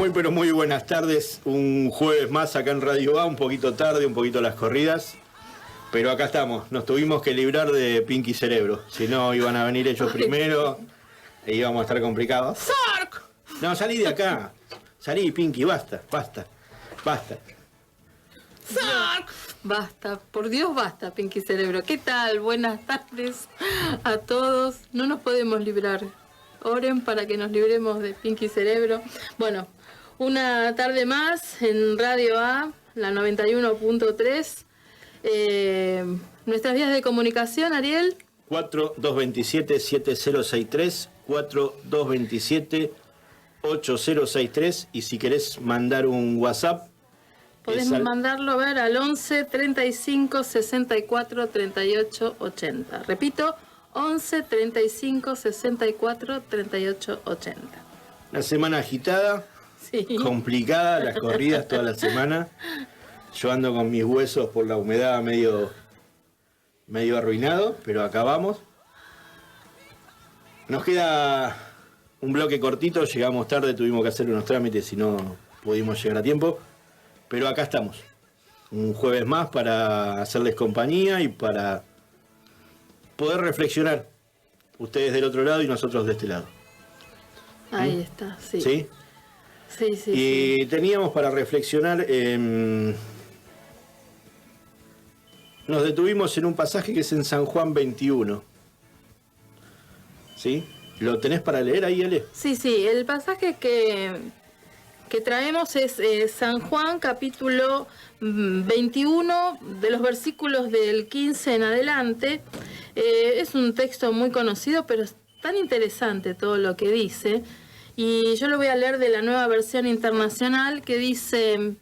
Muy pero muy buenas tardes, un jueves más acá en Radio A, un poquito tarde, un poquito las corridas, pero acá estamos, nos tuvimos que librar de Pinky Cerebro, si no iban a venir ellos primero e íbamos a estar complicados. ¡Sark! No, salí de acá, salí Pinky, basta. ¡Sark! Basta, por Dios basta, Pinky Cerebro. ¿Qué tal? Buenas tardes a todos, no nos podemos librar. Oren para que nos libremos de Pinky Cerebro. Bueno, una tarde más en Radio A, la 91.3. Nuestras vías de comunicación, Ariel. 4227-7063, 4227-8063. Y si querés mandar un WhatsApp, podés mandarlo a ver al 11 35 64 38 80. Repito, 11 35 64 38 80. Una semana agitada, sí, complicada, las corridas toda la semana. Yo ando con mis huesos por la humedad medio arruinado, pero acabamos. Nos queda un bloque cortito, llegamos tarde, tuvimos que hacer unos trámites y no pudimos llegar a tiempo. Pero acá estamos, un jueves más para hacerles compañía y para poder reflexionar, ustedes del otro lado y nosotros de este lado. Ahí está, sí. ¿Sí? Sí. Y teníamos para reflexionar, nos detuvimos en un pasaje que es en San Juan 21. ¿Sí? ¿Lo tenés para leer ahí, Ale? Sí, el pasaje que traemos es San Juan, capítulo 21, de los versículos del 15 en adelante. Es un texto muy conocido, pero es tan interesante todo lo que dice. Y yo lo voy a leer de la Nueva Versión Internacional, que dice: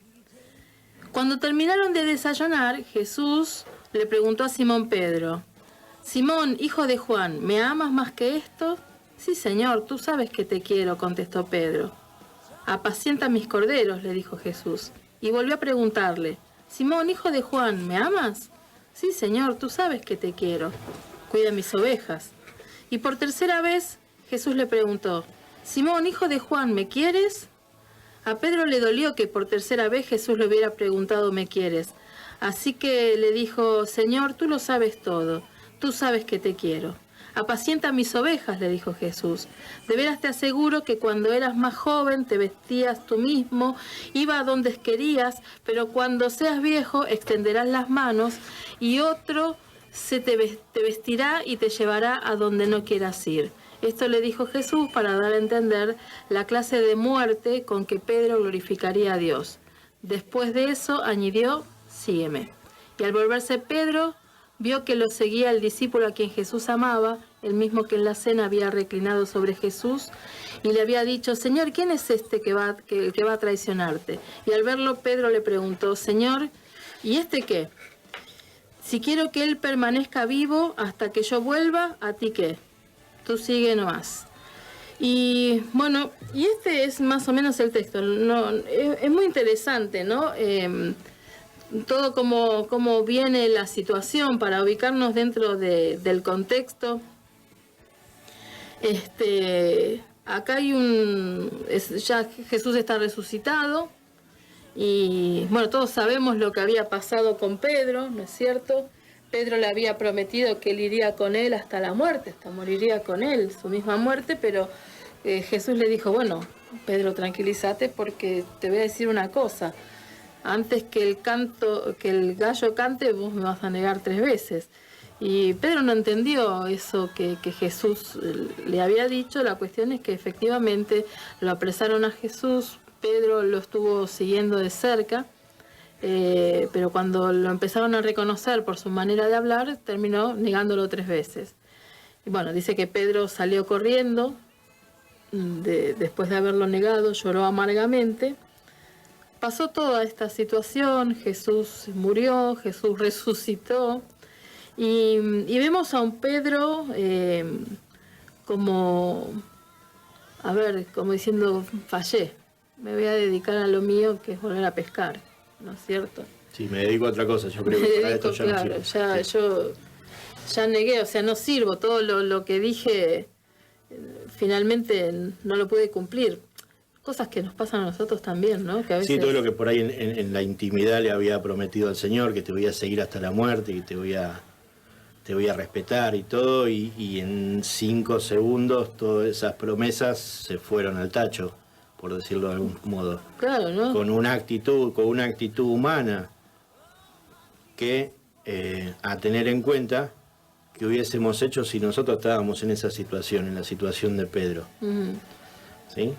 cuando terminaron de desayunar, Jesús le preguntó a Simón Pedro: Simón, hijo de Juan, ¿me amas más que esto? Sí, Señor, tú sabes que te quiero, contestó Pedro. Apacienta mis corderos, le dijo Jesús. Y volvió a preguntarle: Simón, hijo de Juan, ¿me amas? Sí, Señor, tú sabes que te quiero. Cuida mis ovejas. Y por tercera vez Jesús le preguntó: Simón, hijo de Juan, ¿me quieres? A Pedro le dolió que por tercera vez Jesús le hubiera preguntado: ¿me quieres? Así que le dijo: Señor, tú lo sabes todo, tú sabes que te quiero. Apacienta mis ovejas, le dijo Jesús. De veras te aseguro que cuando eras más joven te vestías tú mismo, iba a donde querías, pero cuando seas viejo extenderás las manos y otro te vestirá y te llevará a donde no quieras ir. Esto le dijo Jesús para dar a entender la clase de muerte con que Pedro glorificaría a Dios. Después de eso añadió: sígueme. Y al volverse Pedro, vio que lo seguía el discípulo a quien Jesús amaba, el mismo que en la cena había reclinado sobre Jesús, y le había dicho: Señor, ¿quién es este que va a traicionarte? Y al verlo, Pedro le preguntó: Señor, ¿y este qué? Si quiero que él permanezca vivo hasta que yo vuelva, ¿a ti qué? Tú sigue nomás. Y bueno, y este es más o menos el texto. No, es muy interesante, ¿no? Todo como viene la situación para ubicarnos dentro del contexto. Acá hay ya Jesús está resucitado y bueno, todos sabemos lo que había pasado con Pedro, ¿no es cierto? Pedro le había prometido que él iría con él hasta la muerte, hasta moriría con él, su misma muerte, pero Jesús le dijo: bueno, Pedro, tranquilízate porque te voy a decir una cosa. Antes que el gallo cante, vos me vas a negar 3 veces. Y Pedro no entendió eso que Jesús le había dicho. La cuestión es que efectivamente lo apresaron a Jesús, Pedro lo estuvo siguiendo de cerca, pero cuando lo empezaron a reconocer por su manera de hablar, terminó negándolo 3 veces. Y bueno, dice que Pedro salió corriendo, después de haberlo negado, lloró amargamente. Pasó toda esta situación, Jesús murió, Jesús resucitó, y vemos a un Pedro como diciendo: fallé, me voy a dedicar a lo mío, que es volver a pescar, ¿no es cierto? Sí, me dedico a otra cosa, yo creo que para esto ya no sirvo. Yo ya negué, o sea, no sirvo, todo lo que dije finalmente no lo pude cumplir. cosas que nos pasan a nosotros también, ¿no? Que a veces... Sí, todo lo que por ahí en la intimidad le había prometido al Señor, que te voy a seguir hasta la muerte, que te voy a respetar y todo, y en 5 segundos todas esas promesas se fueron al tacho, por decirlo de algún modo. Claro, ¿no? Con una actitud humana que a tener en cuenta que hubiésemos hecho si nosotros estábamos en esa situación, en la situación de Pedro. Uh-huh. ¿Sí?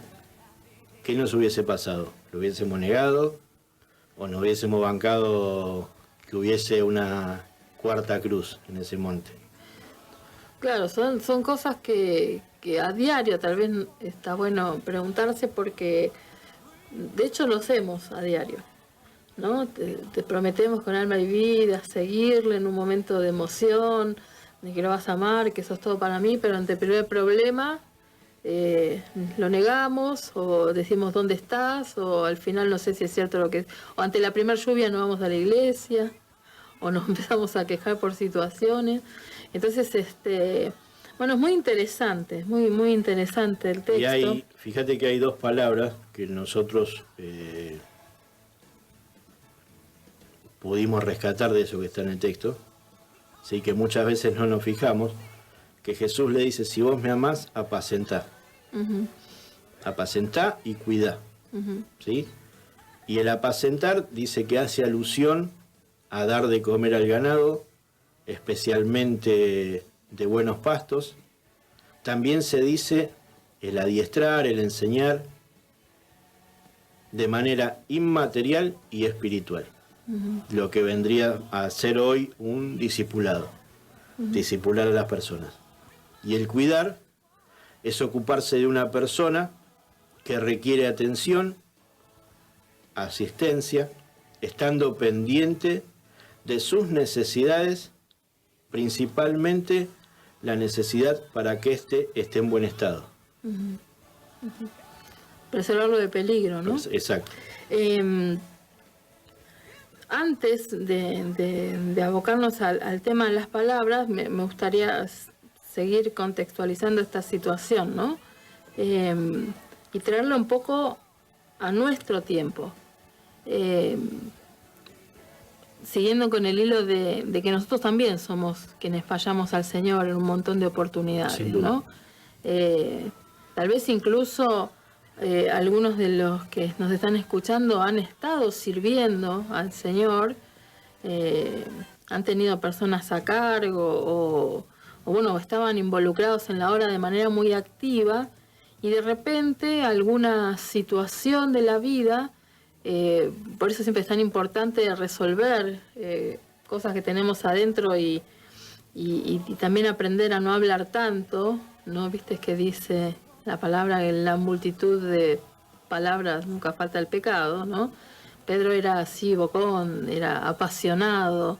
¿Qué nos hubiese pasado? ¿Lo hubiésemos negado? ¿O nos hubiésemos bancado que hubiese una cuarta cruz en ese monte? Claro, son cosas que a diario tal vez está bueno preguntarse, porque de hecho lo hacemos a diario, ¿no? Te prometemos con alma y vida seguirle en un momento de emoción, de que lo vas a amar, que eso es todo para mí, pero ante el primer problema lo negamos, o decimos dónde estás, o al final no sé si es cierto lo que es, o ante la primera lluvia no vamos a la iglesia, o nos empezamos a quejar por situaciones. Entonces, bueno, es muy interesante, muy interesante el texto. Y fíjate que hay 2 palabras que nosotros pudimos rescatar de eso que está en el texto, sí, que muchas veces no nos fijamos, que Jesús le dice: si vos me amás, apacentá. Uh-huh. Apacentá y cuidá. Uh-huh. ¿Sí? Y el apacentar dice que hace alusión a dar de comer al ganado, especialmente de buenos pastos. También se dice el adiestrar, el enseñar, de manera inmaterial y espiritual. Uh-huh. Lo que vendría a ser hoy un discipulado. Uh-huh. Discipular a las personas. Y el cuidar es ocuparse de una persona que requiere atención, asistencia, estando pendiente de sus necesidades, principalmente la necesidad para que éste esté en buen estado. Uh-huh. Uh-huh. Preservarlo de peligro, ¿no? Exacto. Antes de abocarnos al tema de las palabras, me gustaría seguir contextualizando esta situación, ¿no? Y traerlo un poco a nuestro tiempo. Siguiendo con el hilo de que nosotros también somos quienes fallamos al Señor en un montón de oportunidades, ¿no? Tal vez incluso algunos de los que nos están escuchando han estado sirviendo al Señor, han tenido personas a cargo o bueno, estaban involucrados en la obra de manera muy activa, y de repente alguna situación de la vida, por eso siempre es tan importante resolver cosas que tenemos adentro y también aprender a no hablar tanto, ¿no? Viste que dice la palabra que en la multitud de palabras nunca falta el pecado, ¿no? Pedro era así, bocón, era apasionado.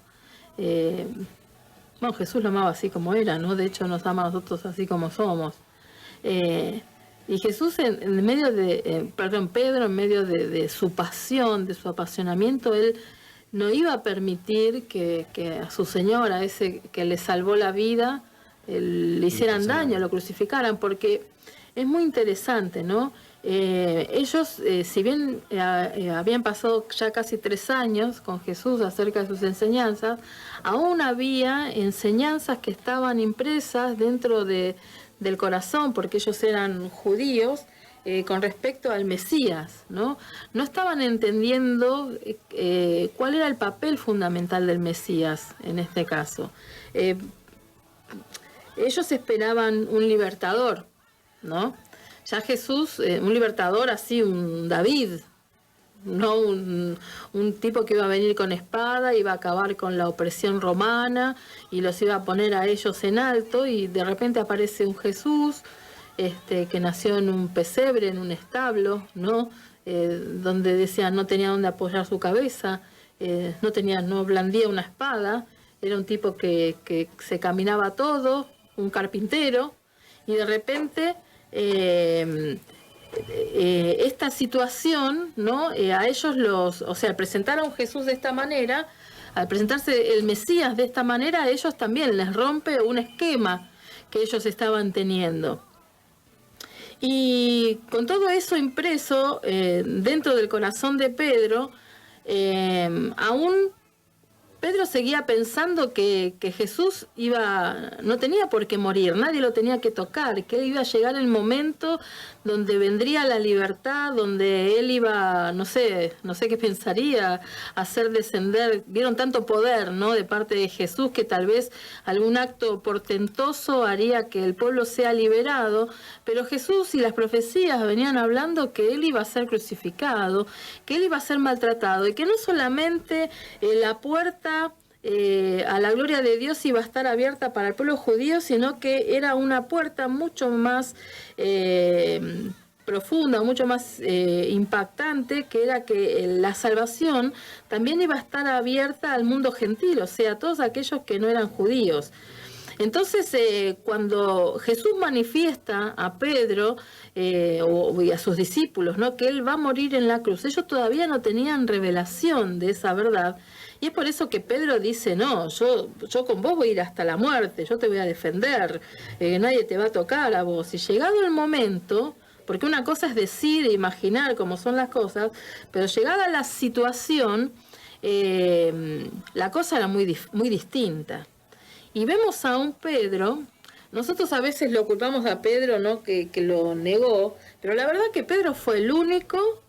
Bueno, Jesús lo amaba así como era, ¿no? De hecho nos ama a nosotros así como somos. Y Jesús en medio de, Pedro en medio de su pasión, de su apasionamiento, él no iba a permitir que a su Señor, a ese que le salvó la vida, le hicieran daño, lo crucificaran, porque es muy interesante, ¿no? Ellos, si bien habían pasado ya casi 3 años con Jesús acerca de sus enseñanzas, aún había enseñanzas que estaban impresas dentro del corazón, porque ellos eran judíos, con respecto al Mesías, ¿no? No estaban entendiendo cuál era el papel fundamental del Mesías en este caso. Ellos esperaban un libertador, ¿no? Ya Jesús, un libertador así, un David, no un tipo que iba a venir con espada, iba a acabar con la opresión romana y los iba a poner a ellos en alto, y de repente aparece un Jesús que nació en un pesebre, en un establo, ¿no? Donde decía no tenía dónde apoyar su cabeza, no blandía una espada, era un tipo que se caminaba todo, un carpintero, y de repente esta situación, ¿no? A ellos al presentar a un Jesús de esta manera, al presentarse el Mesías de esta manera, a ellos también les rompe un esquema que ellos estaban teniendo. Y con todo eso impreso dentro del corazón de Pedro, aún Pedro seguía pensando que Jesús no tenía por qué morir, nadie lo tenía que tocar, que él iba a llegar el momento donde vendría la libertad, donde él iba, no sé qué pensaría, hacer descender, vieron tanto poder, ¿no?, de parte de Jesús, que tal vez algún acto portentoso haría que el pueblo sea liberado, pero Jesús y las profecías venían hablando que él iba a ser crucificado, que él iba a ser maltratado, y que no solamente la puerta a la gloria de Dios iba a estar abierta para el pueblo judío, sino que era una puerta mucho más profunda, mucho más impactante, que era que la salvación también iba a estar abierta al mundo gentil, o sea, a todos aquellos que no eran judíos. Entonces, cuando Jesús manifiesta a Pedro y a sus discípulos, ¿no?, que él va a morir en la cruz, ellos todavía no tenían revelación de esa verdad. Y es por eso que Pedro dice, no, yo con vos voy a ir hasta la muerte, yo te voy a defender, nadie te va a tocar a vos. Y llegado el momento, porque una cosa es decir e imaginar cómo son las cosas, pero llegada la situación, la cosa era muy distinta. Y vemos a un Pedro, nosotros a veces lo culpamos a Pedro, ¿no?, que lo negó, pero la verdad que Pedro fue el único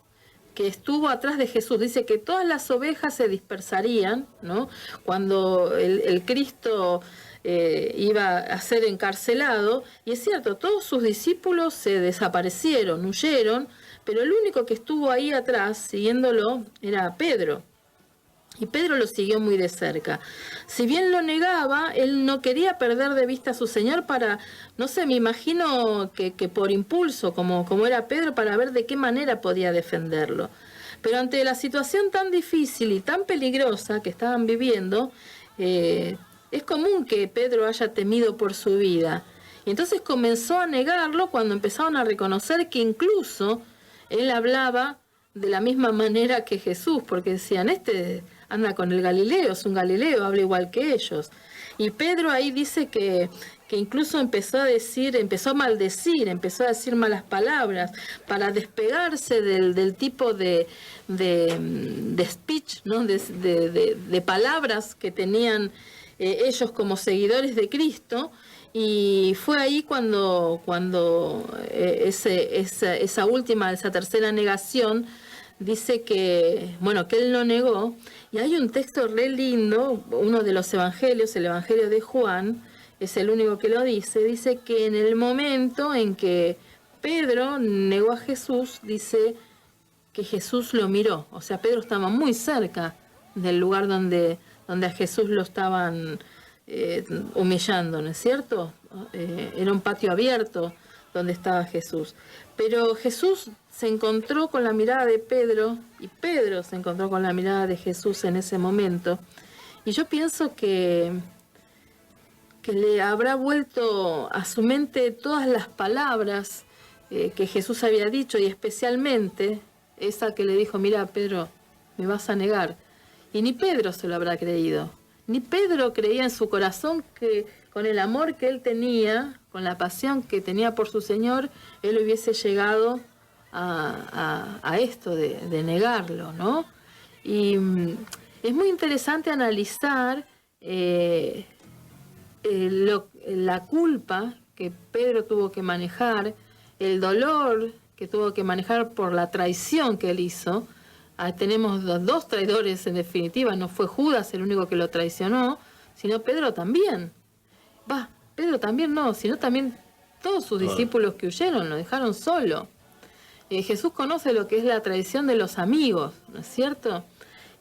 que estuvo atrás de Jesús. Dice que todas las ovejas se dispersarían, ¿no?, cuando el Cristo iba a ser encarcelado. Y es cierto, todos sus discípulos se desaparecieron, huyeron, pero el único que estuvo ahí atrás siguiéndolo era Pedro. Y Pedro lo siguió muy de cerca. Si bien lo negaba, él no quería perder de vista a su Señor para, no sé, me imagino que por impulso, como era Pedro, para ver de qué manera podía defenderlo. Pero ante la situación tan difícil y tan peligrosa que estaban viviendo, es común que Pedro haya temido por su vida. Y entonces comenzó a negarlo cuando empezaron a reconocer que incluso él hablaba de la misma manera que Jesús, porque decían, anda con el Galileo, es un Galileo, habla igual que ellos. Y Pedro ahí dice que incluso empezó a maldecir, empezó a decir malas palabras para despegarse del tipo de speech, ¿no?, de palabras que tenían ellos como seguidores de Cristo. Y fue ahí cuando esa tercera negación, dice que él lo negó. Y hay un texto re lindo, uno de los evangelios, el Evangelio de Juan, es el único que lo dice que en el momento en que Pedro negó a Jesús, dice que Jesús lo miró. O sea, Pedro estaba muy cerca del lugar donde a Jesús lo estaban humillando, ¿no es cierto? Era un patio abierto donde estaba Jesús. Pero Jesús se encontró con la mirada de Pedro y Pedro se encontró con la mirada de Jesús en ese momento. Y yo pienso que le habrá vuelto a su mente todas las palabras que Jesús había dicho, y especialmente esa que le dijo, mira, Pedro, me vas a negar. Y ni Pedro se lo habrá creído. Ni Pedro creía en su corazón que con el amor que él tenía, con la pasión que tenía por su Señor, él hubiese llegado a esto de negarlo, ¿no? Y es muy interesante analizar la culpa que Pedro tuvo que manejar, el dolor que tuvo que manejar por la traición que él hizo. Tenemos dos traidores en definitiva, no fue Judas el único que lo traicionó, sino Pedro también. Pedro también no, sino también todos sus discípulos que huyeron, lo dejaron solo. Jesús conoce lo que es la traición de los amigos, ¿no es cierto?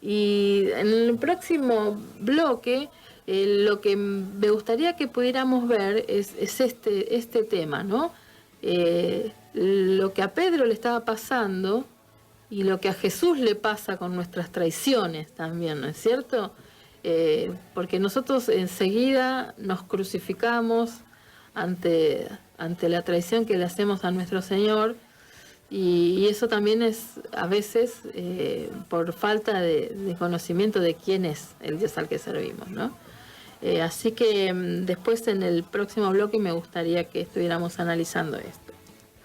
Y en el próximo bloque, lo que me gustaría que pudiéramos ver es este tema, ¿no? Lo que a Pedro le estaba pasando y lo que a Jesús le pasa con nuestras traiciones también, ¿no es cierto? Porque nosotros enseguida nos crucificamos ante la traición que le hacemos a nuestro Señor, y eso también es a veces por falta de conocimiento de quién es el Dios al que servimos, ¿no? Así que después en el próximo bloque me gustaría que estuviéramos analizando esto.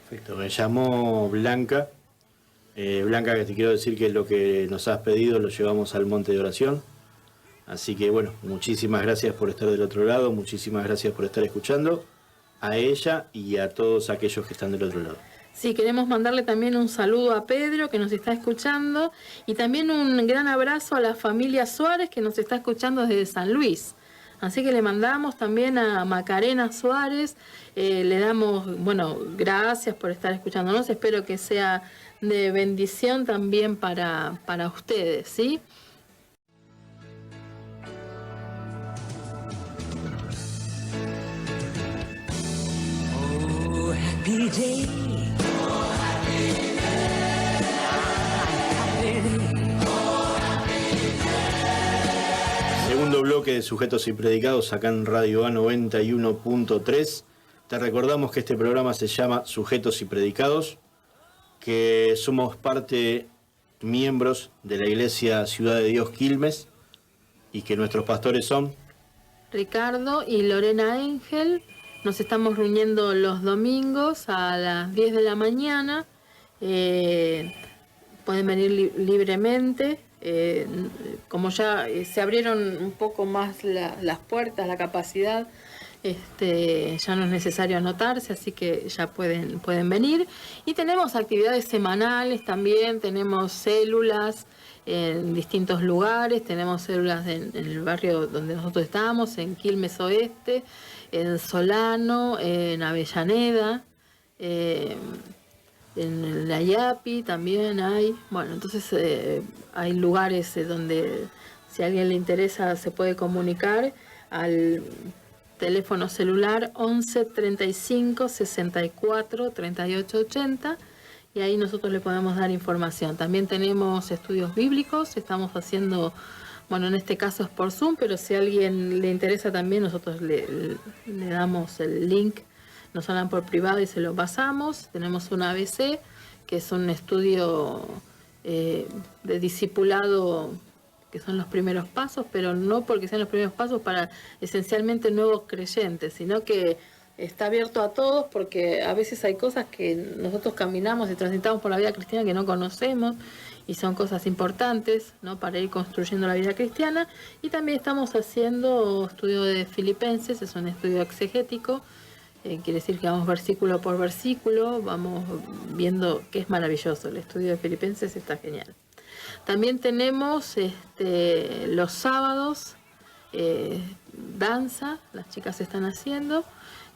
Perfecto, me llamó Blanca. Blanca, que te quiero decir que lo que nos has pedido lo llevamos al monte de oración. Así que bueno, muchísimas gracias por estar del otro lado, muchísimas gracias por estar escuchando a ella y a todos aquellos que están del otro lado. Sí, queremos mandarle también un saludo a Pedro, que nos está escuchando, y también un gran abrazo a la familia Suárez, que nos está escuchando desde San Luis. Así que le mandamos también a Macarena Suárez, le damos, bueno, gracias por estar escuchándonos, espero que sea de bendición también para ustedes, ¿sí? Oh, happy day. Segundo bloque de Sujetos y Predicados acá en Radio A 91.3. Te recordamos que este programa se llama Sujetos y Predicados, que somos miembros de la Iglesia Ciudad de Dios Quilmes y que nuestros pastores son Ricardo y Lorena Engel. Nos estamos reuniendo los domingos a las 10 de la mañana. Pueden venir libremente. Como ya se abrieron un poco más las puertas, la capacidad, ya no es necesario anotarse, así que ya pueden venir. Y tenemos actividades semanales también, tenemos células en distintos lugares, tenemos células en el barrio donde nosotros estamos, en Quilmes Oeste, en Solano, en Avellaneda, en la Yapi también hay. Bueno, entonces hay lugares donde si a alguien le interesa se puede comunicar al teléfono celular 11 35 64 38 80 y ahí nosotros le podemos dar información. También tenemos estudios bíblicos, estamos haciendo, bueno, en este caso es por Zoom, pero si a alguien le interesa también nosotros le damos el link. Nos hablan por privado y se lo pasamos. Tenemos un ABC, que es un estudio de discipulado, que son los primeros pasos, pero no porque sean los primeros pasos para esencialmente nuevos creyentes, sino que está abierto a todos porque a veces hay cosas que nosotros caminamos y transitamos por la vida cristiana que no conocemos y son cosas importantes, ¿no?, para ir construyendo la vida cristiana. Y también estamos haciendo estudio de Filipenses, es un estudio exegético. Quiere decir que vamos versículo por versículo, vamos viendo que es maravilloso. El estudio de Filipenses está genial. También tenemos los sábados danza, las chicas están haciendo,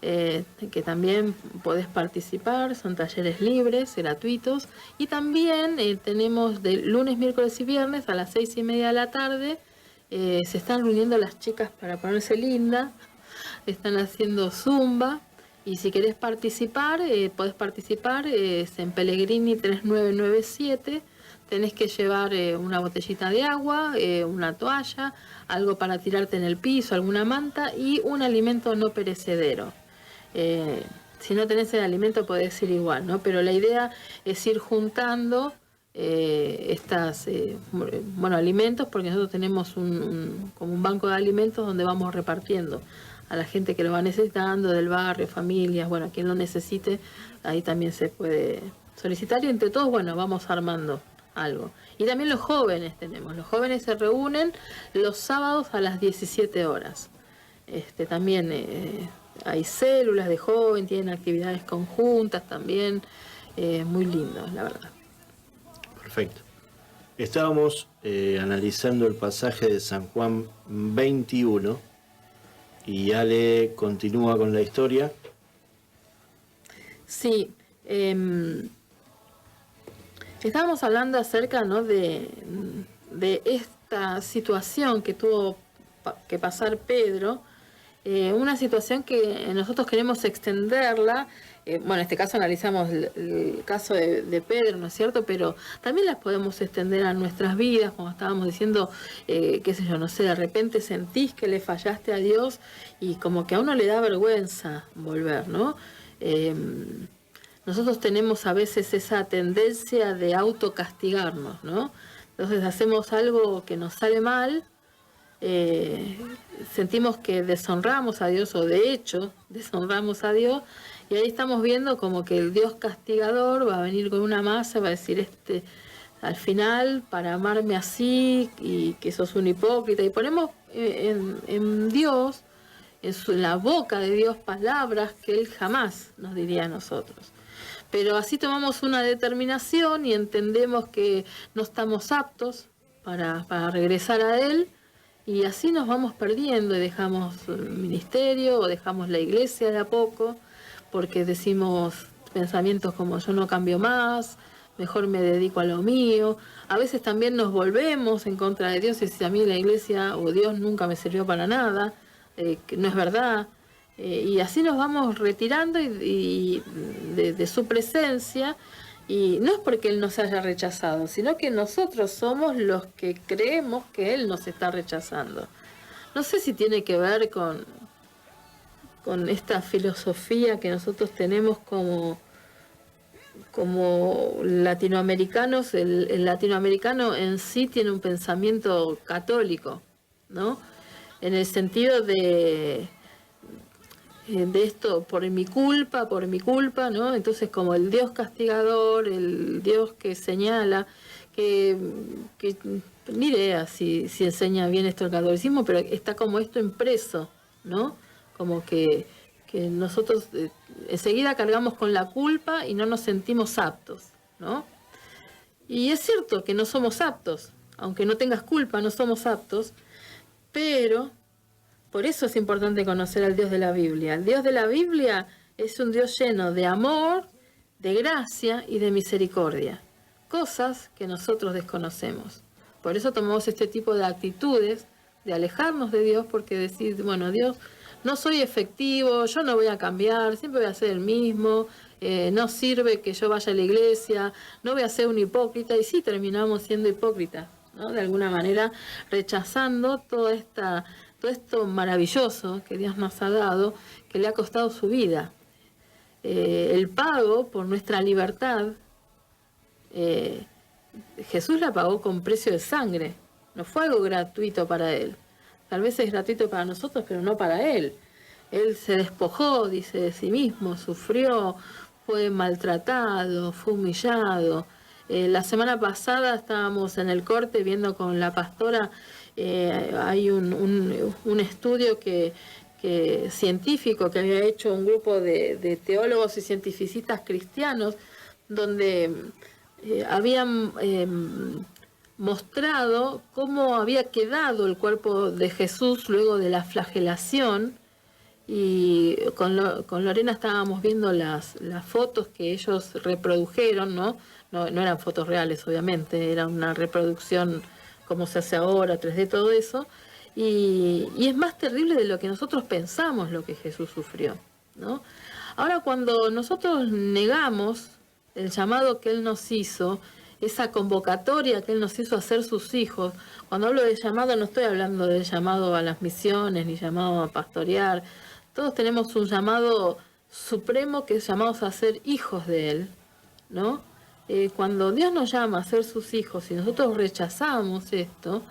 que también podés participar, son talleres libres, gratuitos. Y también tenemos de lunes, miércoles y viernes a las 6:30 de la tarde, se están reuniendo las chicas para ponerse linda, están haciendo zumba. Y si querés participar, podés participar, es en Pellegrini 3997, tenés que llevar una botellita de agua, una toalla, algo para tirarte en el piso, alguna manta y un alimento no perecedero. Si no tenés el alimento podés ir igual, ¿no? Pero la idea es ir juntando alimentos, porque nosotros tenemos como un banco de alimentos donde vamos repartiendo a la gente que lo va necesitando, del barrio, familias, bueno, quien lo necesite, ahí también se puede solicitar y entre todos, bueno, vamos armando algo. Y también los jóvenes los jóvenes se reúnen los sábados a las 17 horas. También hay células de joven, tienen actividades conjuntas también, muy lindo, la verdad. Perfecto. Estábamos analizando el pasaje de San Juan 21 y Ale continúa con la historia. Sí, estábamos hablando acerca, ¿no?, de esta situación que tuvo que pasar Pedro, una situación que nosotros queremos extenderla. Bueno, en este caso analizamos el caso de Pedro, ¿no es cierto? Pero también las podemos extender a nuestras vidas, como estábamos diciendo, qué sé yo, no sé, de repente sentís que le fallaste a Dios y como que a uno le da vergüenza volver, ¿no? Nosotros tenemos a veces esa tendencia de autocastigarnos, ¿no? Entonces hacemos algo que nos sale mal, sentimos que deshonramos a Dios, o de hecho deshonramos a Dios, Y ahí estamos viendo como que el Dios castigador va a venir con una masa, va a decir, al final, para amarme así, y que sos un hipócrita. Y ponemos en Dios, en la boca de Dios, palabras que Él jamás nos diría a nosotros. Pero así tomamos una determinación y entendemos que no estamos aptos para regresar a Él, y así nos vamos perdiendo y dejamos el ministerio o dejamos la iglesia de a poco, porque decimos pensamientos como yo no cambio más, mejor me dedico a lo mío. A veces también nos volvemos en contra de Dios y decimos, a mí la iglesia o Dios nunca me sirvió para nada, que no es verdad. Y así nos vamos retirando de su presencia, y no es porque Él nos haya rechazado, sino que nosotros somos los que creemos que Él nos está rechazando. No sé si tiene que ver con esta filosofía que nosotros tenemos como latinoamericanos. El latinoamericano en sí tiene un pensamiento católico, ¿no? En el sentido de esto, por mi culpa, ¿no? Entonces, como el Dios castigador, el Dios que señala, que ni idea si enseña bien esto el catolicismo, pero está como esto impreso, ¿no? Como que nosotros enseguida cargamos con la culpa y no nos sentimos aptos, ¿no? Y es cierto que no somos aptos, aunque no tengas culpa, no somos aptos, pero por eso es importante conocer al Dios de la Biblia. El Dios de la Biblia es un Dios lleno de amor, de gracia y de misericordia, cosas que nosotros desconocemos. Por eso tomamos este tipo de actitudes, de alejarnos de Dios, porque decir, bueno, Dios, no soy efectivo, yo no voy a cambiar, siempre voy a ser el mismo, no sirve que yo vaya a la iglesia, no voy a ser un hipócrita, y sí terminamos siendo hipócritas, ¿no? De alguna manera rechazando todo esto maravilloso que Dios nos ha dado, que le ha costado su vida. El pago por nuestra libertad, Jesús la pagó con precio de sangre, no fue algo gratuito para Él. Tal vez es gratuito para nosotros, pero no para Él. Él se despojó, dice, de sí mismo, sufrió, fue maltratado, fue humillado. La semana pasada estábamos en el corte viendo con la pastora, hay un estudio científico que había hecho un grupo de teólogos y cientificistas cristianos, donde habían mostrado cómo había quedado el cuerpo de Jesús luego de la flagelación. Y con Lorena estábamos viendo las fotos que ellos reprodujeron, ¿no? No eran fotos reales, obviamente, era una reproducción como se hace ahora, 3D, todo eso. Y es más terrible de lo que nosotros pensamos lo que Jesús sufrió, ¿no? Ahora, cuando nosotros negamos el llamado que Él nos hizo, esa convocatoria que Él nos hizo a ser sus hijos, cuando hablo de llamado no estoy hablando del llamado a las misiones ni llamado a pastorear. Todos tenemos un llamado supremo que es llamados a ser hijos de Él, ¿no? Cuando Dios nos llama a ser sus hijos y nosotros rechazamos esto,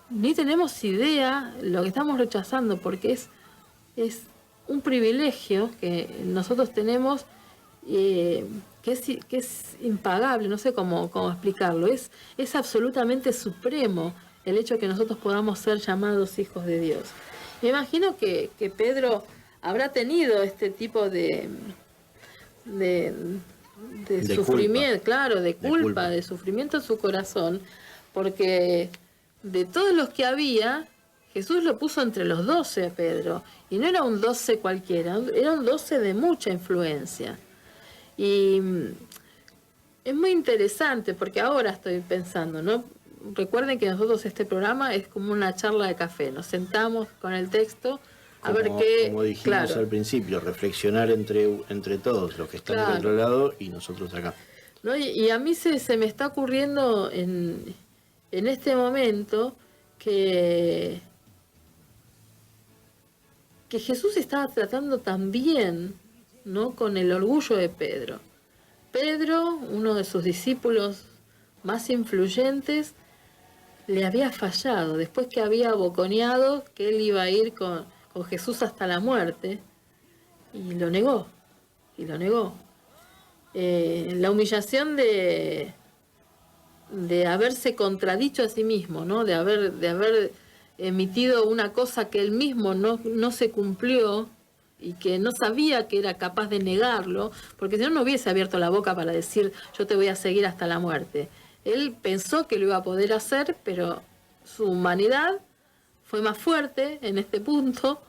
ni tenemos idea lo que estamos rechazando, porque es un privilegio que nosotros tenemos, que es impagable, no sé cómo explicarlo, es absolutamente supremo el hecho de que nosotros podamos ser llamados hijos de Dios. Me imagino que Pedro habrá tenido este tipo de sufrimiento, culpa. Claro, de culpa, de sufrimiento en su corazón, porque de todos los que había, Jesús lo puso entre los 12 a Pedro, y no era un 12 cualquiera, era un 12 de mucha influencia. Y es muy interesante, porque ahora estoy pensando, ¿no? Recuerden que nosotros este programa es como una charla de café, nos sentamos con el texto a ver qué... Como dijimos al principio, reflexionar entre todos los que están del otro lado y nosotros acá. ¿No? Y a mí se me está ocurriendo en este momento que Jesús estaba tratando también, ¿no?, con el orgullo de Pedro. Pedro, uno de sus discípulos más influyentes, le había fallado, después que había boconeado que él iba a ir con Jesús hasta la muerte. y lo negó, y lo negó. La humillación de haberse contradicho a sí mismo, ¿no? De haber emitido una cosa que él mismo no se cumplió y que no sabía que era capaz de negarlo, porque si no, no hubiese abierto la boca para decir yo te voy a seguir hasta la muerte. Él pensó que lo iba a poder hacer, pero su humanidad fue más fuerte en este punto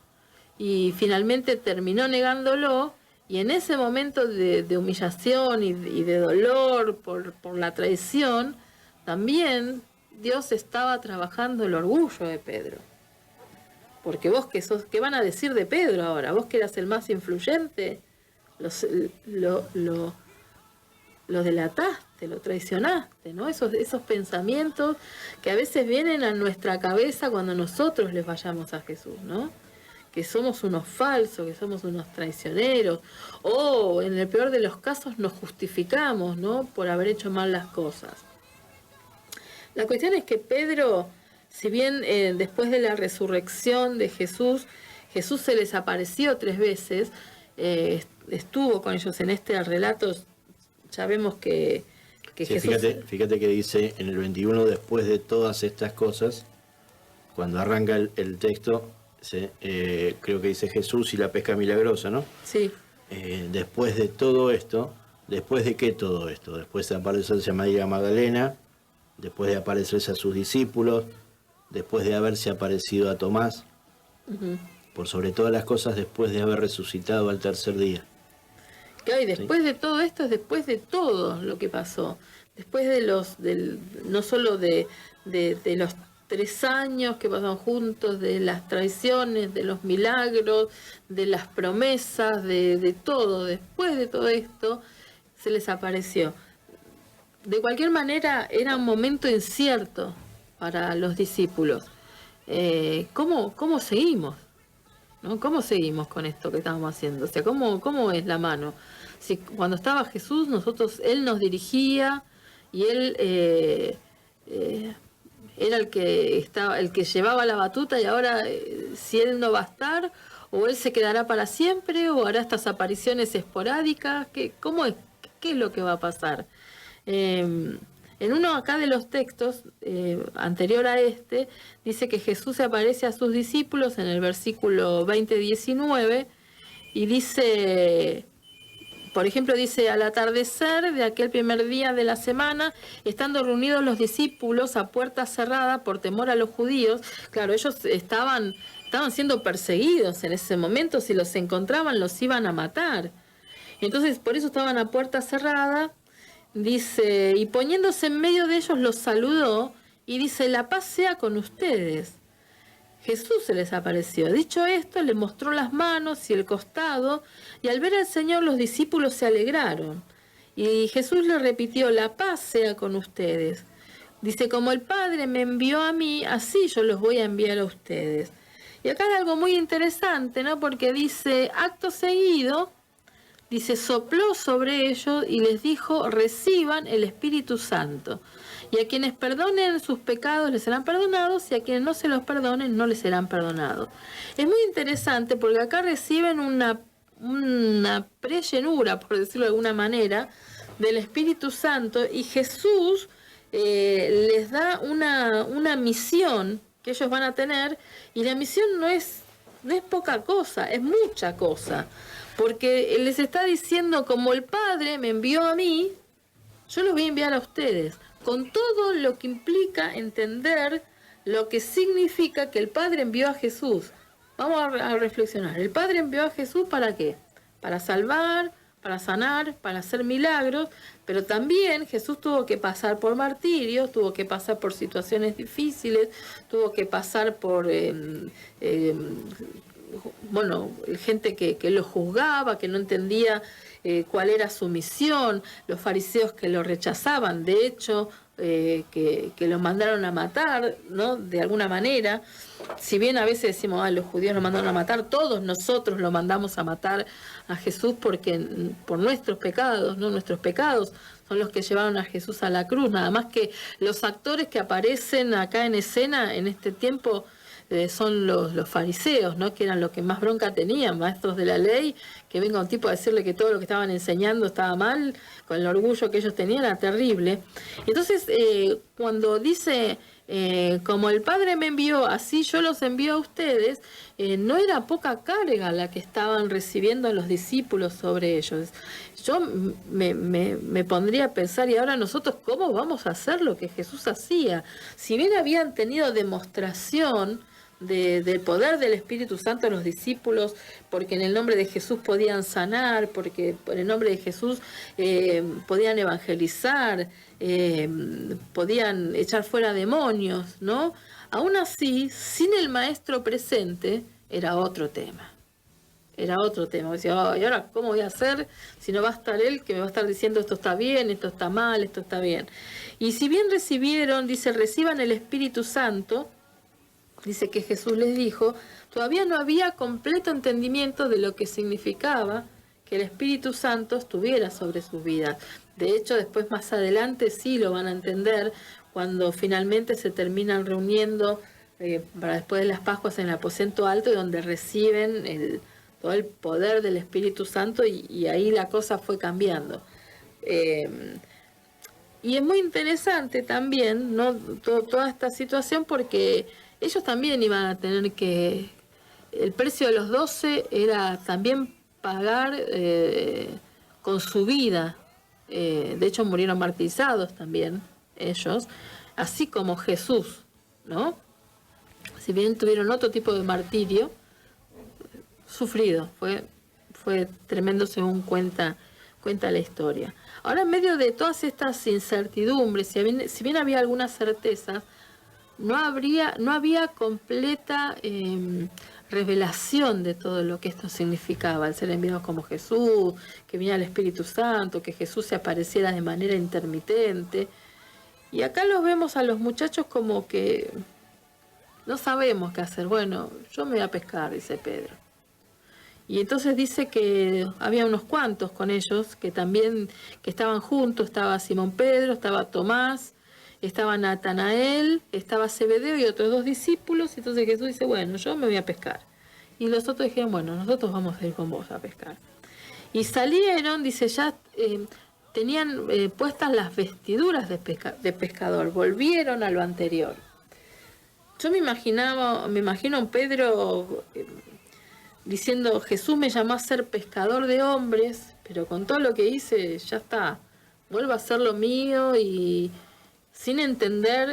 y finalmente terminó negándolo. Y en ese momento de humillación y de dolor por la traición, también Dios estaba trabajando el orgullo de Pedro. Porque vos ¿qué van a decir de Pedro ahora? Vos que eras el más influyente, lo delataste, lo traicionaste, ¿no? Esos pensamientos que a veces vienen a nuestra cabeza cuando nosotros les vayamos a Jesús, ¿no? Que somos unos falsos, que somos unos traicioneros, o en el peor de los casos nos justificamos, ¿no? Por haber hecho mal las cosas. La cuestión es que Pedro, si bien después de la resurrección de Jesús se les apareció 3 veces, estuvo con ellos en este relato, ya vemos que Sí, Jesús... fíjate que dice en el 21, después de todas estas cosas, cuando arranca el texto, creo que dice Jesús y la pesca milagrosa, ¿no? Sí. Después de todo esto, ¿después de qué todo esto? Después de aparecerse a María Magdalena, después de aparecerse a sus discípulos, después de haberse aparecido a Tomás, por sobre todas las cosas, después de haber resucitado al 3er día. Claro, y después de todo esto es después de todo lo que pasó. Después no solo de los 3 años que pasaron juntos, de las traiciones, de los milagros, de las promesas, de todo. Después de todo esto, se les apareció. De cualquier manera, era un momento incierto para los discípulos. ¿Cómo seguimos? ¿No? ¿Cómo seguimos con esto que estamos haciendo? O sea, ¿cómo es la mano? Si cuando estaba Jesús, Él nos dirigía y Él era el que llevaba la batuta, y ahora si Él no va a estar, o Él se quedará para siempre, o hará estas apariciones esporádicas, ¿cómo es? ¿Qué es lo que va a pasar? En uno acá de los textos, anterior a este, dice que Jesús se aparece a sus discípulos en el versículo 20-19, y dice, por ejemplo, dice, al atardecer de aquel primer día de la semana, estando reunidos los discípulos a puerta cerrada por temor a los judíos. Claro, ellos estaban siendo perseguidos en ese momento, si los encontraban los iban a matar. Entonces, por eso estaban a puerta cerrada. Dice, y poniéndose en medio de ellos los saludó y dice, la paz sea con ustedes. Jesús se les apareció. Dicho esto, le mostró las manos y el costado, y al ver al Señor los discípulos se alegraron. Y Jesús le repitió, la paz sea con ustedes. Dice, como el Padre me envió a mí, así yo los voy a enviar a ustedes. Y acá hay algo muy interesante, ¿no? Porque dice, acto seguido, dice, sopló sobre ellos y les dijo, reciban el Espíritu Santo. Y a quienes perdonen sus pecados les serán perdonados, y a quienes no se los perdonen no les serán perdonados. Es muy interesante porque acá reciben una prellenura, por decirlo de alguna manera, del Espíritu Santo, y Jesús les da una misión que ellos van a tener, y la misión no es poca cosa, es mucha cosa. Porque Él les está diciendo, como el Padre me envió a mí, yo los voy a enviar a ustedes. Con todo lo que implica entender lo que significa que el Padre envió a Jesús. Vamos a reflexionar. ¿El Padre envió a Jesús para qué? Para salvar, para sanar, para hacer milagros. Pero también Jesús tuvo que pasar por martirios, tuvo que pasar por situaciones difíciles, tuvo que pasar por... gente que lo juzgaba, que no entendía cuál era su misión, los fariseos que lo rechazaban, de hecho, que lo mandaron a matar, ¿no? De alguna manera. Si bien a veces decimos, los judíos lo mandaron a matar, todos nosotros lo mandamos a matar a Jesús por nuestros pecados, ¿no? Nuestros pecados son los que llevaron a Jesús a la cruz. Nada más que los actores que aparecen acá en escena en este tiempo son los fariseos, ¿no? Que eran los que más bronca tenían, maestros de la ley, que venga un tipo a decirle que todo lo que estaban enseñando estaba mal, con el orgullo que ellos tenían, era terrible. Entonces, cuando dice, como el Padre me envió, así yo los envío a ustedes, no era poca carga la que estaban recibiendo los discípulos sobre ellos. Yo me pondría a pensar, y ahora nosotros, ¿cómo vamos a hacer lo que Jesús hacía? Si bien habían tenido demostración del poder del Espíritu Santo los discípulos, porque en el nombre de Jesús podían sanar, porque en el nombre de Jesús podían evangelizar, podían echar fuera demonios, ¿no? Aún así, sin el Maestro presente, era otro tema. Era otro tema. Decía, ¿y ahora cómo voy a hacer si no va a estar él que me va a estar diciendo esto está bien, esto está mal, esto está bien? Y si bien recibieron, dice, reciban el Espíritu Santo, dice que Jesús les dijo, todavía no había completo entendimiento de lo que significaba que el Espíritu Santo estuviera sobre sus vidas. De hecho, después más adelante sí lo van a entender cuando finalmente se terminan reuniendo para después de las Pascuas en el aposento alto, donde reciben todo el poder del Espíritu Santo y ahí la cosa fue cambiando. Y es muy interesante también, ¿no? Toda esta situación, porque ellos también iban a tener que... El precio de los 12 era también pagar con su vida. De hecho, murieron martirizados también ellos, así como Jesús, ¿no? Si bien tuvieron otro tipo de martirio, sufrido, fue tremendo según cuenta la historia. Ahora, en medio de todas estas incertidumbres, si bien había algunas certezas, no había completa revelación de todo lo que esto significaba, el ser enviados como Jesús, que viniera el Espíritu Santo, que Jesús se apareciera de manera intermitente. Y acá los vemos a los muchachos como que no sabemos qué hacer. Bueno, yo me voy a pescar, dice Pedro. Y entonces dice que había unos cuantos con ellos que estaban juntos. Estaba Simón Pedro, estaba Tomás, estaba Natanael, estaba Zebedeo y otros 2 discípulos. Y entonces Jesús dice, bueno, yo me voy a pescar. Y los otros dijeron, bueno, nosotros vamos a ir con vos a pescar. Y salieron, dice, ya tenían puestas las vestiduras de pescador, volvieron a lo anterior. Yo me imagino a un Pedro diciendo, Jesús me llamó a ser pescador de hombres, pero con todo lo que hice, ya está, vuelvo a hacer lo mío, y sin entender,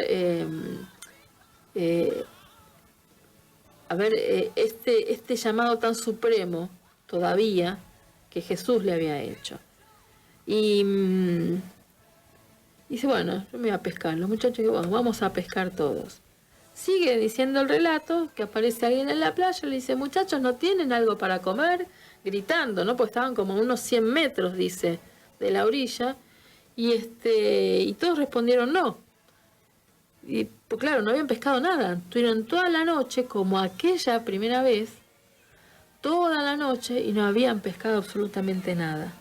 este llamado tan supremo todavía que Jesús le había hecho. Y dice, bueno, yo me voy a pescar. Los muchachos dicen, bueno, vamos a pescar todos. Sigue diciendo el relato, que aparece alguien en la playa, le dice, muchachos, ¿no tienen algo para comer? Gritando, ¿no? Pues estaban como a unos 100 metros, dice, de la orilla. Y todos respondieron no. Y pues claro, no habían pescado nada. Tuvieron toda la noche, como aquella primera vez, toda la noche, y no habían pescado absolutamente nada.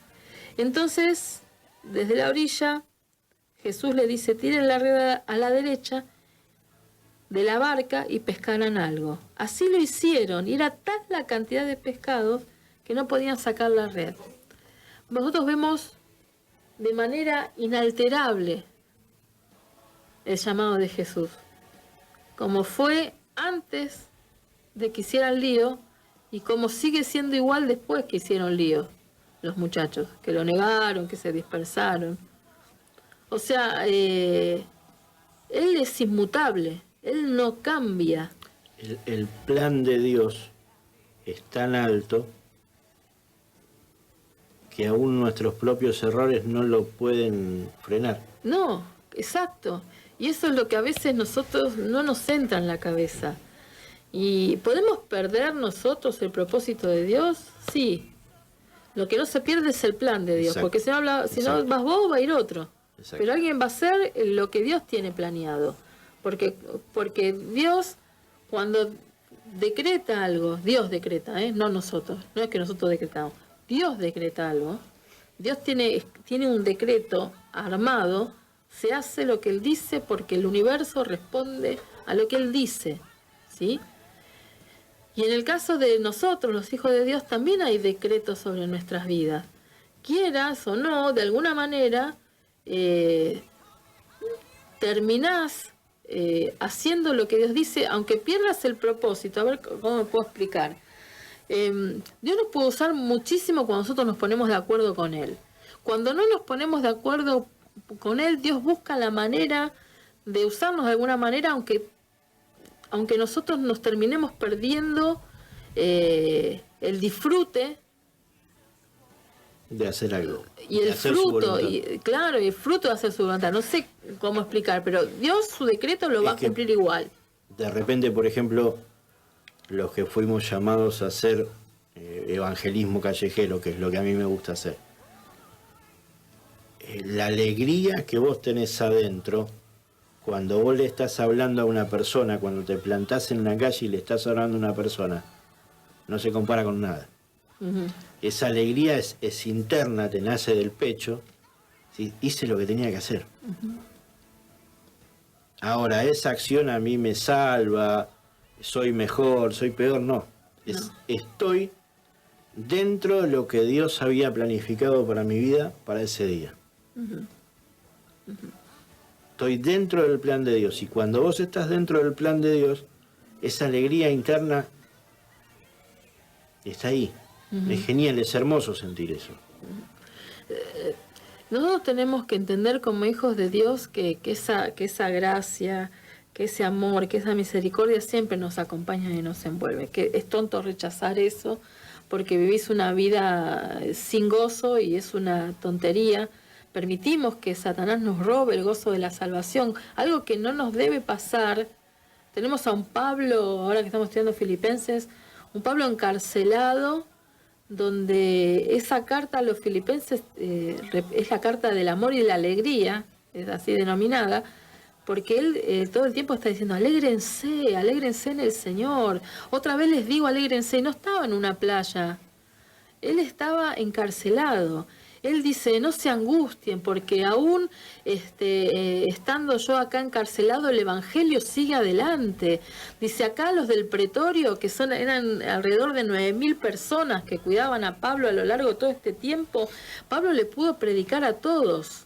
Entonces, desde la orilla, Jesús le dice, tiren la red a la derecha de la barca y pescaran algo. Así lo hicieron, y era tal la cantidad de pescados que no podían sacar la red. Nosotros vemos de manera inalterable el llamado de Jesús, como fue antes de que hicieran lío y como sigue siendo igual después que hicieron lío los muchachos, que lo negaron, que se dispersaron. O sea, Él es inmutable, Él no cambia. El plan de Dios es tan alto que aún nuestros propios errores no lo pueden frenar. No, exacto. Y eso es lo que a veces nosotros no nos entra en la cabeza. ¿Y podemos perder nosotros el propósito de Dios? Sí. Lo que no se pierde es el plan de Dios, exacto, porque si no vas vos, va a ir otro. Exacto. Pero alguien va a hacer lo que Dios tiene planeado. Porque Dios, cuando decreta algo, Dios decreta, no nosotros, no es que nosotros decretamos, Dios decreta algo, Dios tiene un decreto armado, se hace lo que Él dice porque el universo responde a lo que Él dice, ¿sí? Y en el caso de nosotros, los hijos de Dios, también hay decretos sobre nuestras vidas. Quieras o no, de alguna manera, terminás haciendo lo que Dios dice, aunque pierdas el propósito. A ver cómo me puedo explicar. Dios nos puede usar muchísimo cuando nosotros nos ponemos de acuerdo con Él. Cuando no nos ponemos de acuerdo con Él, Dios busca la manera de usarnos de alguna manera, aunque nosotros nos terminemos perdiendo el disfrute de hacer algo. Y el fruto, y el fruto de hacer su voluntad. No sé cómo explicar, pero Dios su decreto lo va a cumplir igual. De repente, por ejemplo, los que fuimos llamados a hacer evangelismo callejero, que es lo que a mí me gusta hacer, la alegría que vos tenés adentro, cuando vos le estás hablando a una persona, cuando te plantás en una calle y le estás hablando a una persona, no se compara con nada. Uh-huh. Esa alegría es interna, te nace del pecho. ¿Sí? Hice lo que tenía que hacer. Uh-huh. Ahora, esa acción a mí me salva, soy mejor, soy peor, no. Estoy dentro de lo que Dios había planificado para mi vida, para ese día. Uh-huh. Uh-huh. Estoy dentro del plan de Dios. Y cuando vos estás dentro del plan de Dios, esa alegría interna está ahí. Uh-huh. Es genial, es hermoso sentir eso. Nosotros tenemos que entender como hijos de Dios que esa gracia, que ese amor, que esa misericordia siempre nos acompaña y nos envuelve. Que es tonto rechazar eso porque vivís una vida sin gozo y es una tontería. Permitimos que Satanás nos robe el gozo de la salvación, algo que no nos debe pasar. Tenemos a un Pablo, ahora que estamos estudiando Filipenses, un Pablo encarcelado, donde esa carta a los filipenses es la carta del amor y de la alegría, es así denominada, porque él todo el tiempo está diciendo, alégrense, alégrense en el Señor. Otra vez les digo, alégrense. Y no estaba en una playa, él estaba encarcelado. Él dice, no se angustien, porque aún estando yo acá encarcelado, el Evangelio sigue adelante. Dice, acá los del pretorio, que eran alrededor de 9.000 personas que cuidaban a Pablo a lo largo de todo este tiempo, Pablo le pudo predicar a todos.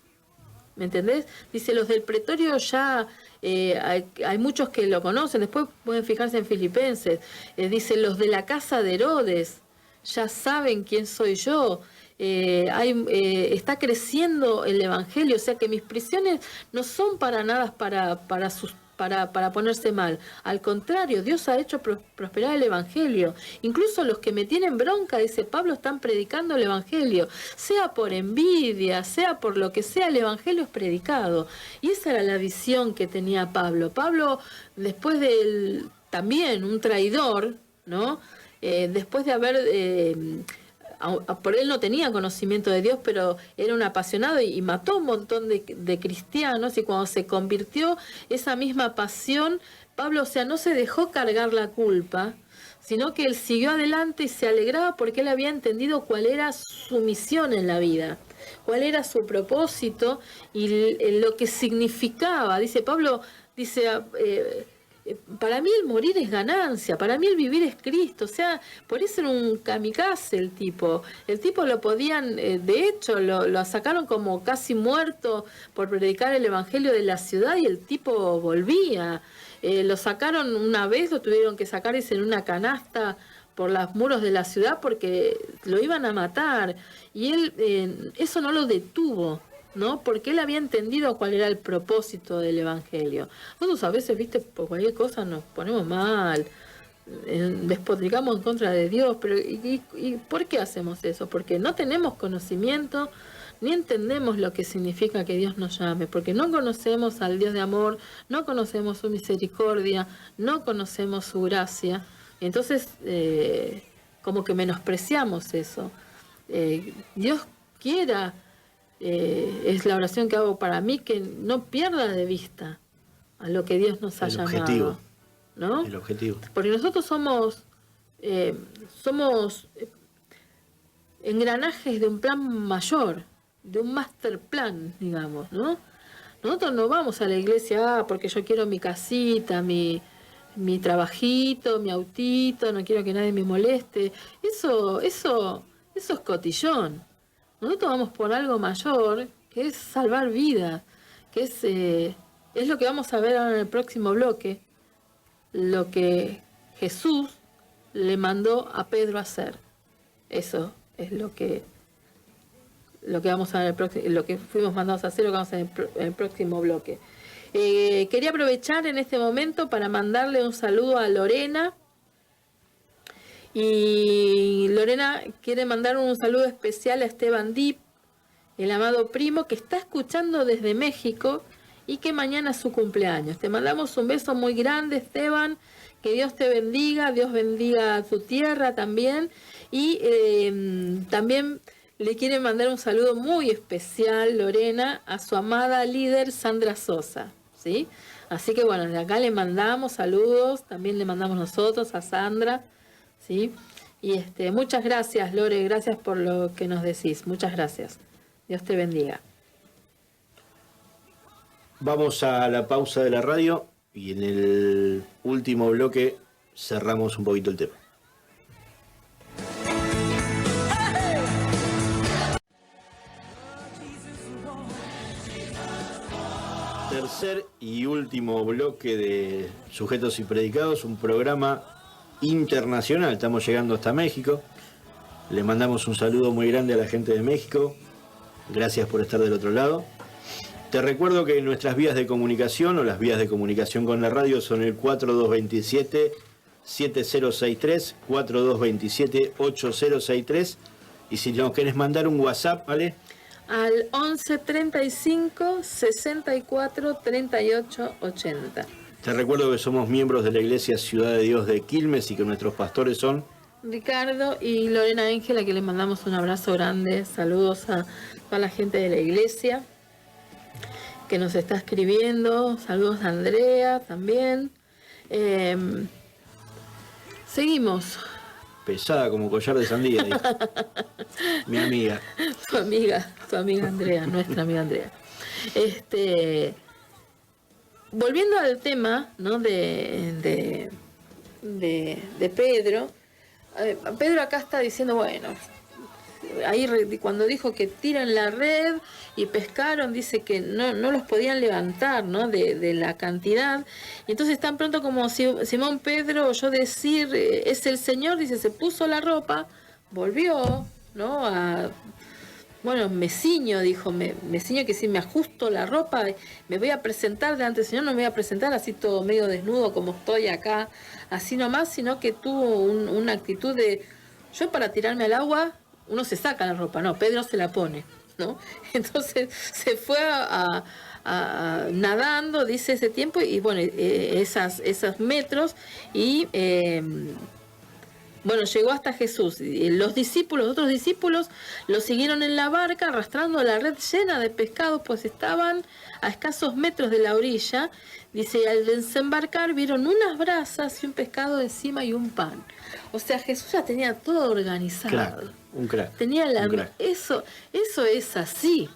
¿Me entendés? Dice, los del pretorio ya... hay muchos que lo conocen, después pueden fijarse en Filipenses. Dice, los de la casa de Herodes ya saben quién soy yo. Está creciendo el Evangelio, o sea que mis prisiones no son para nada para ponerse mal. Al contrario, Dios ha hecho prosperar el Evangelio. Incluso los que me tienen bronca, dice Pablo, están predicando el Evangelio. Sea por envidia, sea por lo que sea, el Evangelio es predicado. Y esa era la visión que tenía Pablo. Pablo, después de también un traidor, ¿no? Después de haber... por él no tenía conocimiento de Dios, pero era un apasionado y mató un montón de cristianos, y cuando se convirtió esa misma pasión, Pablo, o sea, no se dejó cargar la culpa, sino que él siguió adelante y se alegraba porque él había entendido cuál era su misión en la vida, cuál era su propósito y lo que significaba. Dice Pablo, para mí el morir es ganancia, para mí el vivir es Cristo. O sea, por eso era un kamikaze el tipo. El tipo lo podían, de hecho, lo sacaron como casi muerto por predicar el evangelio de la ciudad y el tipo volvía. Lo sacaron una vez, lo tuvieron que sacar en una canasta por los muros de la ciudad porque lo iban a matar. Y él eso no lo detuvo, ¿no? Porque él había entendido cuál era el propósito del Evangelio. Nosotros a veces, viste, por cualquier cosa nos ponemos mal, despotricamos en contra de Dios, pero ¿y por qué hacemos eso? Porque no tenemos conocimiento, ni entendemos lo que significa que Dios nos llame, porque no conocemos al Dios de amor, no conocemos su misericordia, no conocemos su gracia, y entonces como que menospreciamos eso. Dios quiera... es la oración que hago para mí, que no pierda de vista a lo que Dios nos ha llamado. Objetivo, ¿no? El objetivo. Porque nosotros somos engranajes de un plan mayor, de un master plan, digamos, ¿no? Nosotros no vamos a la iglesia porque yo quiero mi casita, mi mi trabajito, mi autito, no quiero que nadie me moleste. Eso es cotillón. Nosotros vamos por algo mayor, que es salvar vidas, que es lo que vamos a ver ahora en el próximo bloque, lo que Jesús le mandó a Pedro a hacer. Eso es lo que vamos a ver, lo que fuimos mandados a hacer, lo que vamos a ver en el próximo bloque. Quería aprovechar en este momento para mandarle un saludo a Lorena. Y Lorena quiere mandar un saludo especial a Esteban Dip, el amado primo que está escuchando desde México y que mañana es su cumpleaños. Te mandamos un beso muy grande, Esteban. Que Dios te bendiga, Dios bendiga tu tierra también. Y también le quiere mandar un saludo muy especial, Lorena, a su amada líder Sandra Sosa, ¿sí? Así que bueno, de acá le mandamos saludos, también le mandamos nosotros a Sandra, ¿sí? Y muchas gracias, Lore, gracias por lo que nos decís, muchas gracias. Dios te bendiga. Vamos a la pausa de la radio y en el último bloque cerramos un poquito el tema. Tercer y último bloque de Sujetos y Predicados, un programa internacional. Estamos llegando hasta México. Le mandamos un saludo muy grande a la gente de México. Gracias por estar del otro lado. Te recuerdo que nuestras vías de comunicación o las vías de comunicación con la radio son el 4227-7063, 4227-8063. Y si nos querés mandar un WhatsApp, ¿vale? Al 11 35 64 38 80. Te recuerdo que somos miembros de la Iglesia Ciudad de Dios de Quilmes y que nuestros pastores son Ricardo y Lorena Ángela, que les mandamos un abrazo grande. Saludos a toda la gente de la iglesia que nos está escribiendo. Saludos a Andrea también. Seguimos. pesada como collar de sandía, dijo. Mi amiga. Tu amiga Andrea, nuestra amiga Andrea. Volviendo al tema, ¿no? de Pedro. Pedro acá está diciendo, bueno, ahí cuando dijo que tiran la red y pescaron, dice que no los podían levantar, ¿no? de la cantidad. Y entonces tan pronto como Simón Pedro oyó decir, es el Señor, dice, se puso la ropa, volvió, ¿no? Bueno, me ciño, dijo, me ciño, que si me ajusto la ropa, me voy a presentar delante del Señor, no me voy a presentar así todo medio desnudo como estoy acá, así nomás, sino que tuvo una actitud de, yo para tirarme al agua, uno se saca la ropa, no, Pedro se la pone, ¿no? Entonces se fue nadando, dice ese tiempo, y bueno, esos metros, y bueno, llegó hasta Jesús. Los otros discípulos, lo siguieron en la barca arrastrando la red llena de pescados, pues estaban a escasos metros de la orilla. Dice, al desembarcar vieron unas brasas y un pescado encima y un pan. O sea, Jesús ya tenía todo organizado. Claro, un crack. Tenía un crack. Eso es así.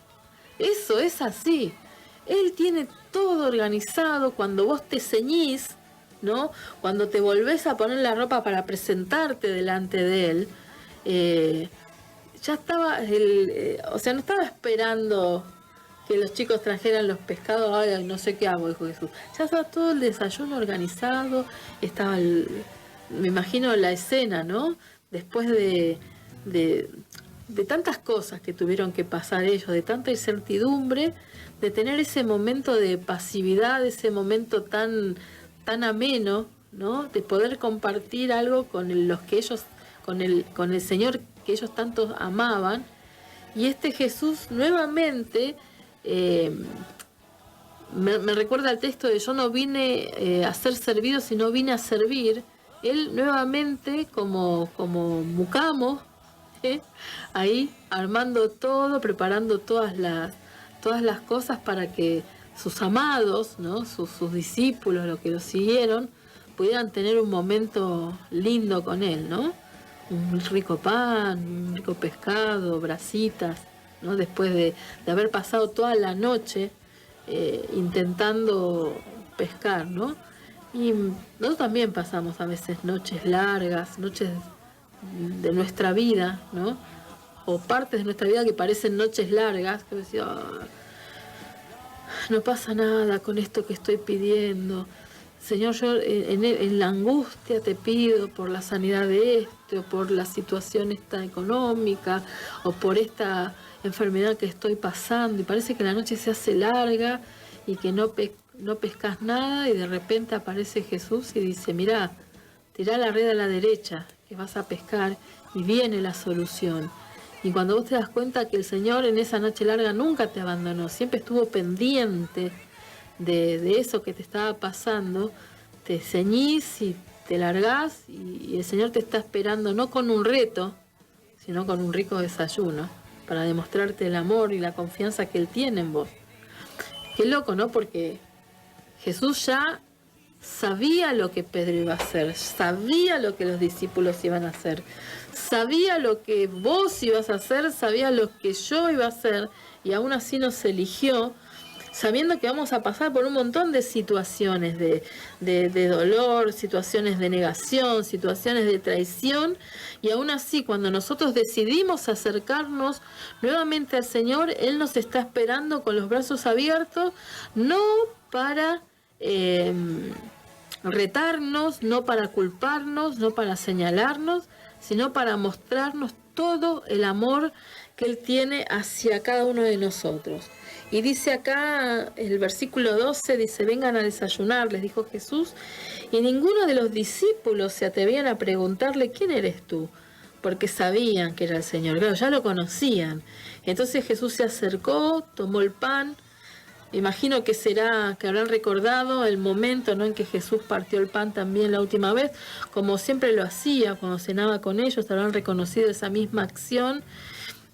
Eso es así. Él tiene todo organizado. Cuando vos te ceñís, ¿no? Cuando te volvés a poner la ropa para presentarte delante de él, ya estaba, o sea, no estaba esperando que los chicos trajeran los pescados, ay, no sé qué hago, dijo Jesús. Ya estaba todo el desayuno organizado, estaba, me imagino la escena, ¿no? Después de tantas cosas que tuvieron que pasar ellos, de tanta incertidumbre, de tener ese momento de pasividad, ese momento tan ameno, ¿no? De poder compartir algo con los que ellos, con el Señor que ellos tanto amaban. Y Jesús nuevamente me recuerda el texto de yo no vine a ser servido, sino vine a servir. Él nuevamente como Mucamo, ahí armando todo, preparando todas las cosas para que sus amados, ¿no? sus discípulos, los que lo siguieron, pudieran tener un momento lindo con él, ¿no? Un rico pan, un rico pescado, brasitas, ¿no? Después de haber pasado toda la noche intentando pescar, ¿no? Y nosotros también pasamos a veces noches largas, noches de nuestra vida, ¿no? O partes de nuestra vida que parecen noches largas, que decía, no pasa nada con esto que estoy pidiendo. Señor, yo en la angustia te pido por la sanidad de este, o por la situación esta económica, o por esta enfermedad que estoy pasando, y parece que la noche se hace larga y que no pescas nada, y de repente aparece Jesús y dice, mirá, tirá la red a la derecha, que vas a pescar, y viene la solución. Y cuando vos te das cuenta que el Señor en esa noche larga nunca te abandonó, siempre estuvo pendiente de eso que te estaba pasando, te ceñís y te largás, y el Señor te está esperando no con un reto, sino con un rico desayuno, para demostrarte el amor y la confianza que Él tiene en vos. Qué loco, ¿no? Porque Jesús ya sabía lo que Pedro iba a hacer, sabía lo que los discípulos iban a hacer, sabía lo que vos ibas a hacer, sabía lo que yo iba a hacer, y aún así nos eligió, sabiendo que vamos a pasar por un montón de situaciones de dolor, situaciones de negación, situaciones de traición, y aún así cuando nosotros decidimos acercarnos nuevamente al Señor, Él nos está esperando con los brazos abiertos, no para retarnos, no para culparnos, no para señalarnos, sino para mostrarnos todo el amor que Él tiene hacia cada uno de nosotros. Y dice acá, el versículo 12, dice, vengan a desayunar, les dijo Jesús, y ninguno de los discípulos se atrevían a preguntarle, ¿quién eres tú? Porque sabían que era el Señor, claro, ya lo conocían. Entonces Jesús se acercó, tomó el pan, imagino que habrán recordado el momento, ¿no?, en que Jesús partió el pan también la última vez, como siempre lo hacía cuando cenaba con ellos, habrán reconocido esa misma acción.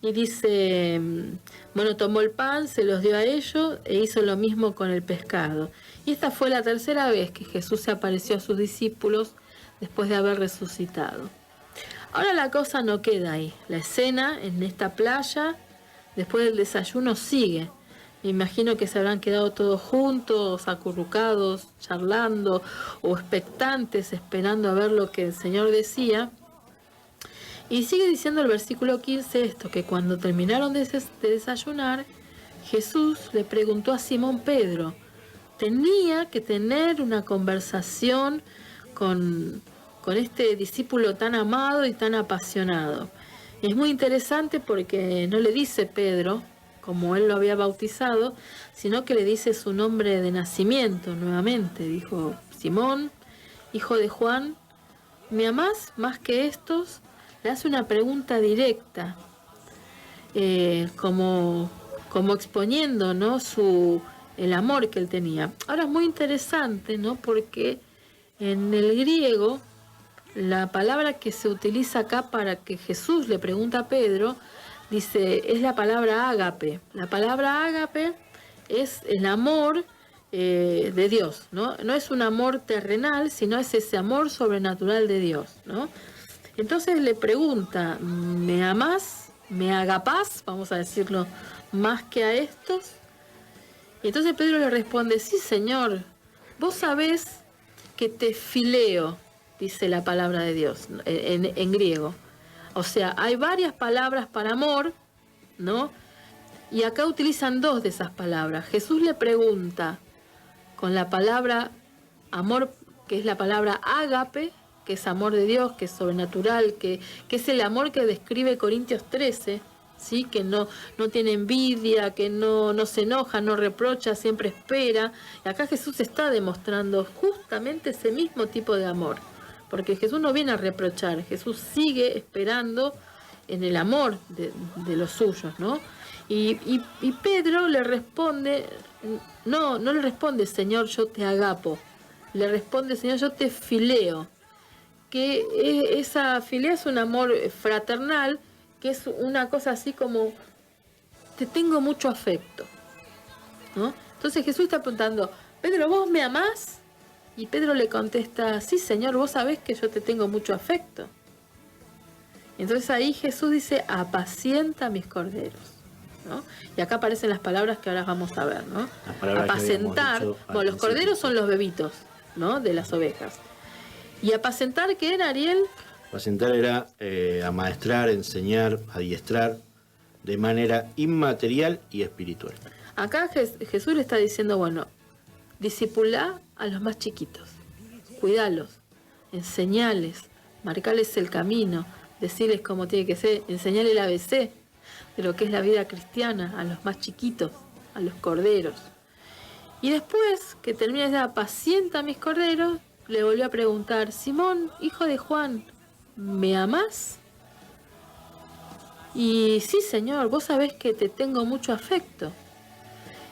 Y dice, bueno, tomó el pan, se los dio a ellos e hizo lo mismo con el pescado. Y esta fue la tercera vez que Jesús se apareció a sus discípulos después de haber resucitado. Ahora la cosa no queda ahí. La escena en esta playa, después del desayuno, sigue. Me imagino que se habrán quedado todos juntos, acurrucados, charlando o expectantes, esperando a ver lo que el Señor decía. Y sigue diciendo el versículo 15 esto, que cuando terminaron de desayunar, Jesús le preguntó a Simón Pedro, tenía que tener una conversación con este discípulo tan amado y tan apasionado. Es muy interesante porque no le dice Pedro, como él lo había bautizado, sino que le dice su nombre de nacimiento nuevamente. Dijo, Simón, hijo de Juan, ¿me amás más que estos? Le hace una pregunta directa, como exponiendo, ¿no?, el amor que él tenía. Ahora es muy interesante, ¿no?, porque en el griego la palabra que se utiliza acá para que Jesús le pregunta a Pedro, dice, es la palabra ágape. La palabra ágape es el amor de Dios, ¿no? No es un amor terrenal, sino es ese amor sobrenatural de Dios, ¿no? Entonces le pregunta, ¿me amás? ¿Me agapás? Vamos a decirlo, más que a estos. Y entonces Pedro le responde, sí, Señor, vos sabés que te fileo, dice la palabra de Dios en griego. O sea, hay varias palabras para amor, ¿no? Y acá utilizan dos de esas palabras. Jesús le pregunta con la palabra amor, que es la palabra ágape, que es amor de Dios, que es sobrenatural, que es el amor que describe Corintios 13, ¿sí? Que no tiene envidia, que no se enoja, no reprocha, siempre espera. Y acá Jesús está demostrando justamente ese mismo tipo de amor, porque Jesús no viene a reprochar, Jesús sigue esperando en el amor de los suyos, ¿no? Y Pedro le responde, no le responde, Señor, yo te agapo, le responde, Señor, yo te fileo, que esa filea es un amor fraternal, que es una cosa así como, te tengo mucho afecto, ¿no? Entonces Jesús está preguntando, Pedro, ¿vos me amás? Y Pedro le contesta, sí, Señor, vos sabés que yo te tengo mucho afecto. Entonces ahí Jesús dice, apacienta mis corderos, ¿no? Y acá aparecen las palabras que ahora vamos a ver, ¿no? Apacentar, bueno, los corderos son los bebitos, ¿no? De las ovejas. ¿Y apacentar qué era, Ariel? Apacentar era amaestrar, enseñar, adiestrar de manera inmaterial y espiritual. Acá Jesús le está diciendo, bueno, discipulá a los más chiquitos, cuidalos, enseñales, marcales el camino, decirles cómo tiene que ser, enseñarle el ABC de lo que es la vida cristiana a los más chiquitos, a los corderos. Y después que termina de apacienta a mis corderos, le volvió a preguntar, Simón, hijo de Juan, ¿me amás? Y sí, Señor, vos sabés que te tengo mucho afecto.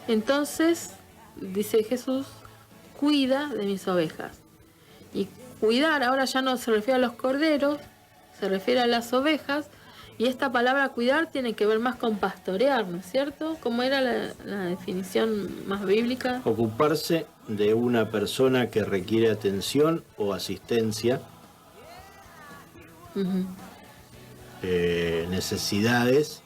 Entonces, dice Jesús, cuida de mis ovejas. Y cuidar ahora ya no se refiere a los corderos, se refiere a las ovejas. Y esta palabra cuidar tiene que ver más con pastorear, ¿no es cierto? ¿Cómo era la definición más bíblica? Ocuparse de una persona que requiere atención o asistencia, necesidades.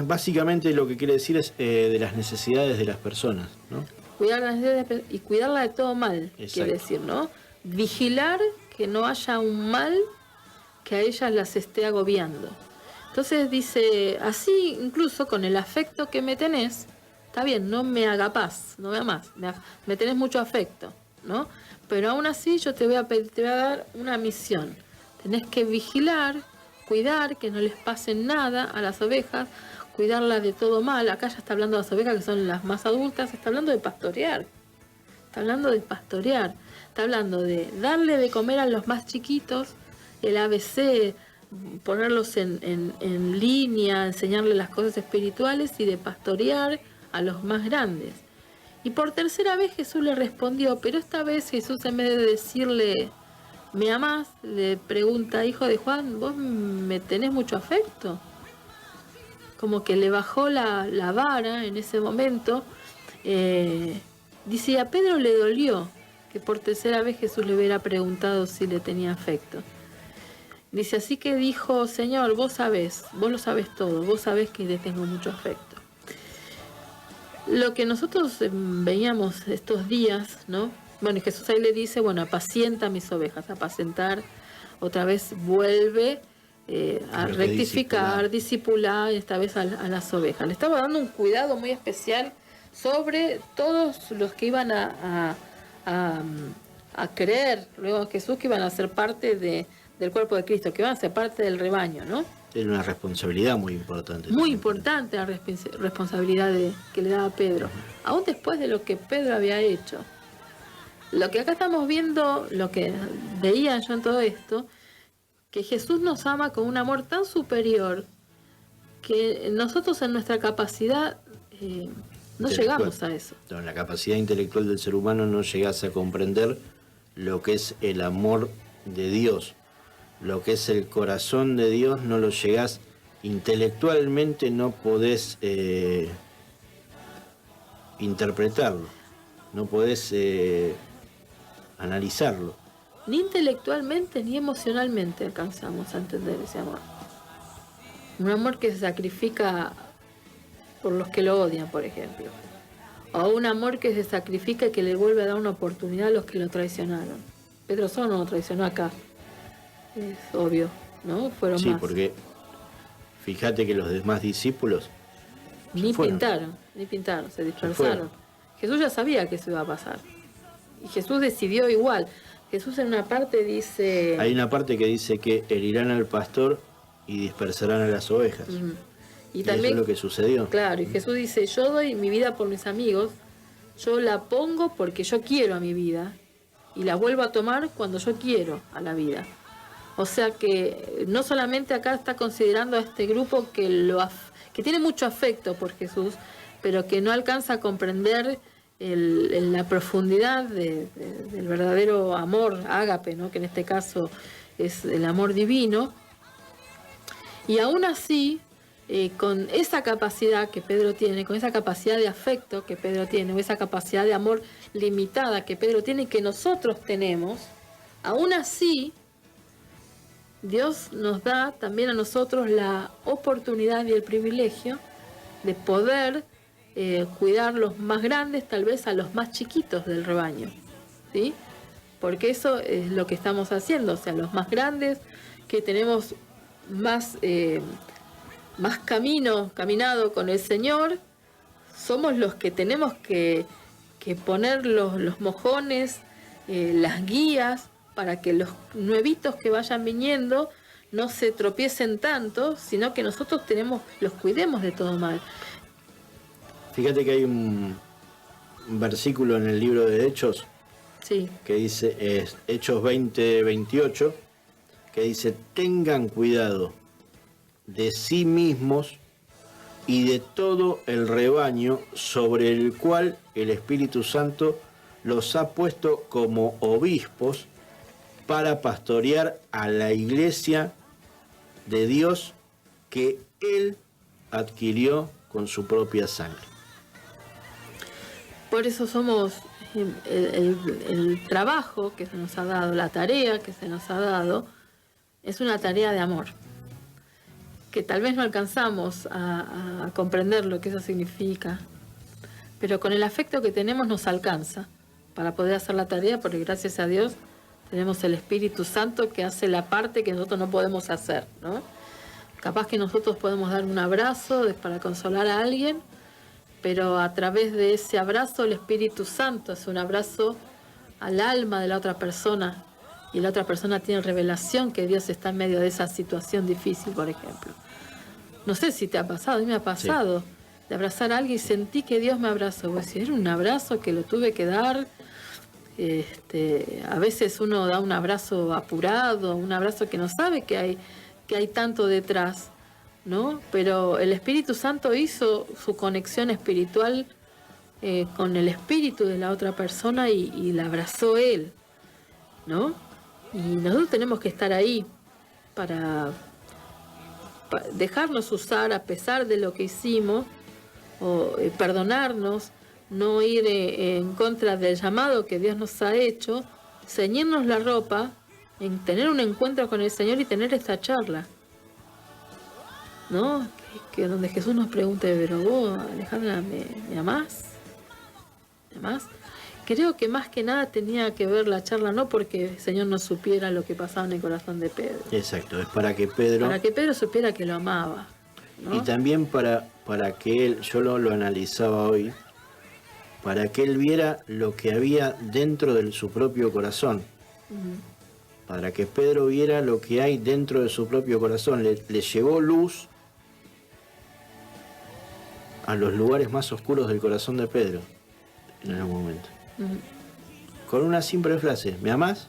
Básicamente lo que quiere decir es de las necesidades de las personas, ¿no? Cuidar las necesidades y cuidarla de todo mal, Exacto. quiere decir, ¿no? Vigilar que no haya un mal que a ellas las esté agobiando. Entonces dice, así incluso con el afecto que me tenés, está bien, no me agapás, no me amás, me tenés mucho afecto, ¿no? Pero aún así yo te voy a dar una misión. Tenés que vigilar, cuidar, que no les pase nada a las ovejas, cuidarlas de todo mal. Acá ya está hablando de las ovejas que son las más adultas, está hablando de pastorear. Está hablando de pastorear. Está hablando de darle de comer a los más chiquitos, el ABC, ponerlos en línea, enseñarles las cosas espirituales y de pastorear a los más grandes. Y por tercera vez Jesús le respondió, pero esta vez Jesús en vez de decirle, ¿me amás?, le pregunta, hijo de Juan, ¿vos me tenés mucho afecto? Como que le bajó la vara en ese momento. Dice, y a Pedro le dolió que por tercera vez Jesús le hubiera preguntado si le tenía afecto. Dice, así que dijo, Señor, vos lo sabés todo, vos sabés que le tengo mucho afecto. Lo que nosotros veíamos estos días, ¿no? Bueno, Jesús ahí le dice, bueno, apacienta mis ovejas, apacentar, otra vez vuelve a rectificar, discipular, esta vez a las ovejas. Le estaba dando un cuidado muy especial sobre todos los que iban a creer luego en Jesús, que iban a ser parte del cuerpo de Cristo, que iban a ser parte del rebaño, ¿no? Era una responsabilidad muy importante. Muy importante la responsabilidad que le daba Pedro, aún después de lo que Pedro había hecho. Lo que acá estamos viendo, lo que veía yo en todo esto, que Jesús nos ama con un amor tan superior que nosotros en nuestra capacidad no llegamos a eso. En la capacidad intelectual del ser humano no llegás a comprender lo que es el amor de Dios, lo que es el corazón de Dios, no lo llegás intelectualmente, no podés interpretarlo, no podés analizarlo. Ni intelectualmente ni emocionalmente alcanzamos a entender ese amor. Un amor que se sacrifica por los que lo odian, por ejemplo. O un amor que se sacrifica y que le vuelve a dar una oportunidad a los que lo traicionaron. Pedro solo no lo traicionó acá. Es obvio, ¿no? Fueron sí, más. Porque fíjate que los demás discípulos ni pintaron, se dispersaron. Jesús ya sabía que eso iba a pasar. Y Jesús decidió igual. Jesús en una parte dice... Hay una parte que dice que herirán al pastor y dispersarán a las ovejas. Y también, eso es lo que sucedió. Claro, y Jesús dice, yo doy mi vida por mis amigos, yo la pongo porque yo quiero a mi vida, y la vuelvo a tomar cuando yo quiero a la vida. O sea que no solamente acá está considerando a este grupo que tiene mucho afecto por Jesús, pero que no alcanza a comprender la profundidad del verdadero amor, ágape, ¿no? Que en este caso es el amor divino. Y aún así, con esa capacidad que Pedro tiene, con esa capacidad de afecto que Pedro tiene, o esa capacidad de amor limitada que Pedro tiene y que nosotros tenemos, aún así, Dios nos da también a nosotros la oportunidad y el privilegio de poder cuidar los más grandes, tal vez a los más chiquitos del rebaño, ¿sí? Porque eso es lo que estamos haciendo, o sea, los más grandes que tenemos más caminado con el Señor, somos los que tenemos que poner los mojones, las guías, para que los nuevitos que vayan viniendo no se tropiecen tanto, sino que nosotros los cuidemos de todo mal. Fíjate que hay un versículo en el libro de Hechos, sí, que dice, Hechos 20:28, que dice: tengan cuidado de sí mismos y de todo el rebaño sobre el cual el Espíritu Santo los ha puesto como obispos para pastorear a la iglesia de Dios que Él adquirió con su propia sangre. Por eso somos el trabajo que se nos ha dado, la tarea que se nos ha dado, es una tarea de amor, que tal vez no alcanzamos a comprender lo que eso significa, pero con el afecto que tenemos nos alcanza para poder hacer la tarea, porque gracias a Dios tenemos el Espíritu Santo que hace la parte que nosotros no podemos hacer, ¿no? Capaz que nosotros podemos dar un abrazo para consolar a alguien, pero a través de ese abrazo el Espíritu Santo es un abrazo al alma de la otra persona, y la otra persona tiene revelación que Dios está en medio de esa situación difícil, por ejemplo. No sé si te ha pasado, a mí me ha pasado, sí, de abrazar a alguien y sentí que Dios me abrazó. Voy a decir, era un abrazo que lo tuve que dar. A veces uno da un abrazo apurado, un abrazo que no sabe que hay tanto detrás, ¿no? Pero el Espíritu Santo hizo su conexión espiritual con el espíritu de la otra persona y la abrazó Él, ¿no? Y nosotros tenemos que estar ahí para dejarnos usar a pesar de lo que hicimos, o perdonarnos, no ir en contra del llamado que Dios nos ha hecho, ceñirnos la ropa, en tener un encuentro con el Señor y tener esta charla, ¿no? Que donde Jesús nos pregunte, pero vos, Alejandra, ¿me amás? ¿Me amás? Creo que más que nada tenía que ver la charla, no porque el Señor no supiera lo que pasaba en el corazón de Pedro. Exacto, es para que Pedro supiera que lo amaba, ¿no? Y también para que él, yo lo analizaba hoy, para que él viera lo que había dentro de su propio corazón. Para que Pedro viera lo que hay dentro de su propio corazón. Le llevó luz a los lugares más oscuros del corazón de Pedro en algún momento. Con una simple frase: ¿me amás?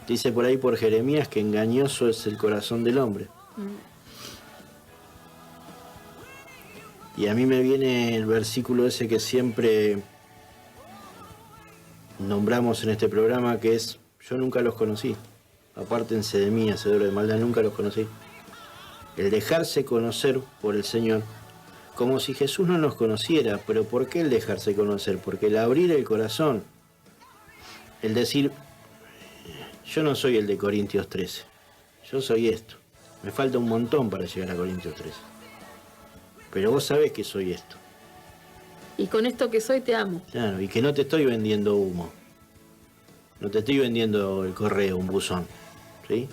Dice por ahí por Jeremías que engañoso es el corazón del hombre. Y a mí me viene el versículo ese que siempre nombramos en este programa, que es: yo nunca los conocí. Apártense de mí, hacedores de maldad, nunca los conocí. El dejarse conocer por el Señor, como si Jesús no nos conociera. Pero ¿por qué el dejarse conocer? Porque el abrir el corazón, el decir: yo no soy el de Corintios 13, yo soy esto. Me falta un montón para llegar a Corintios 13. Pero vos sabés que soy esto. Y con esto que soy te amo. Claro, y que no te estoy vendiendo humo. No te estoy vendiendo el correo, un buzón. ¿Sí?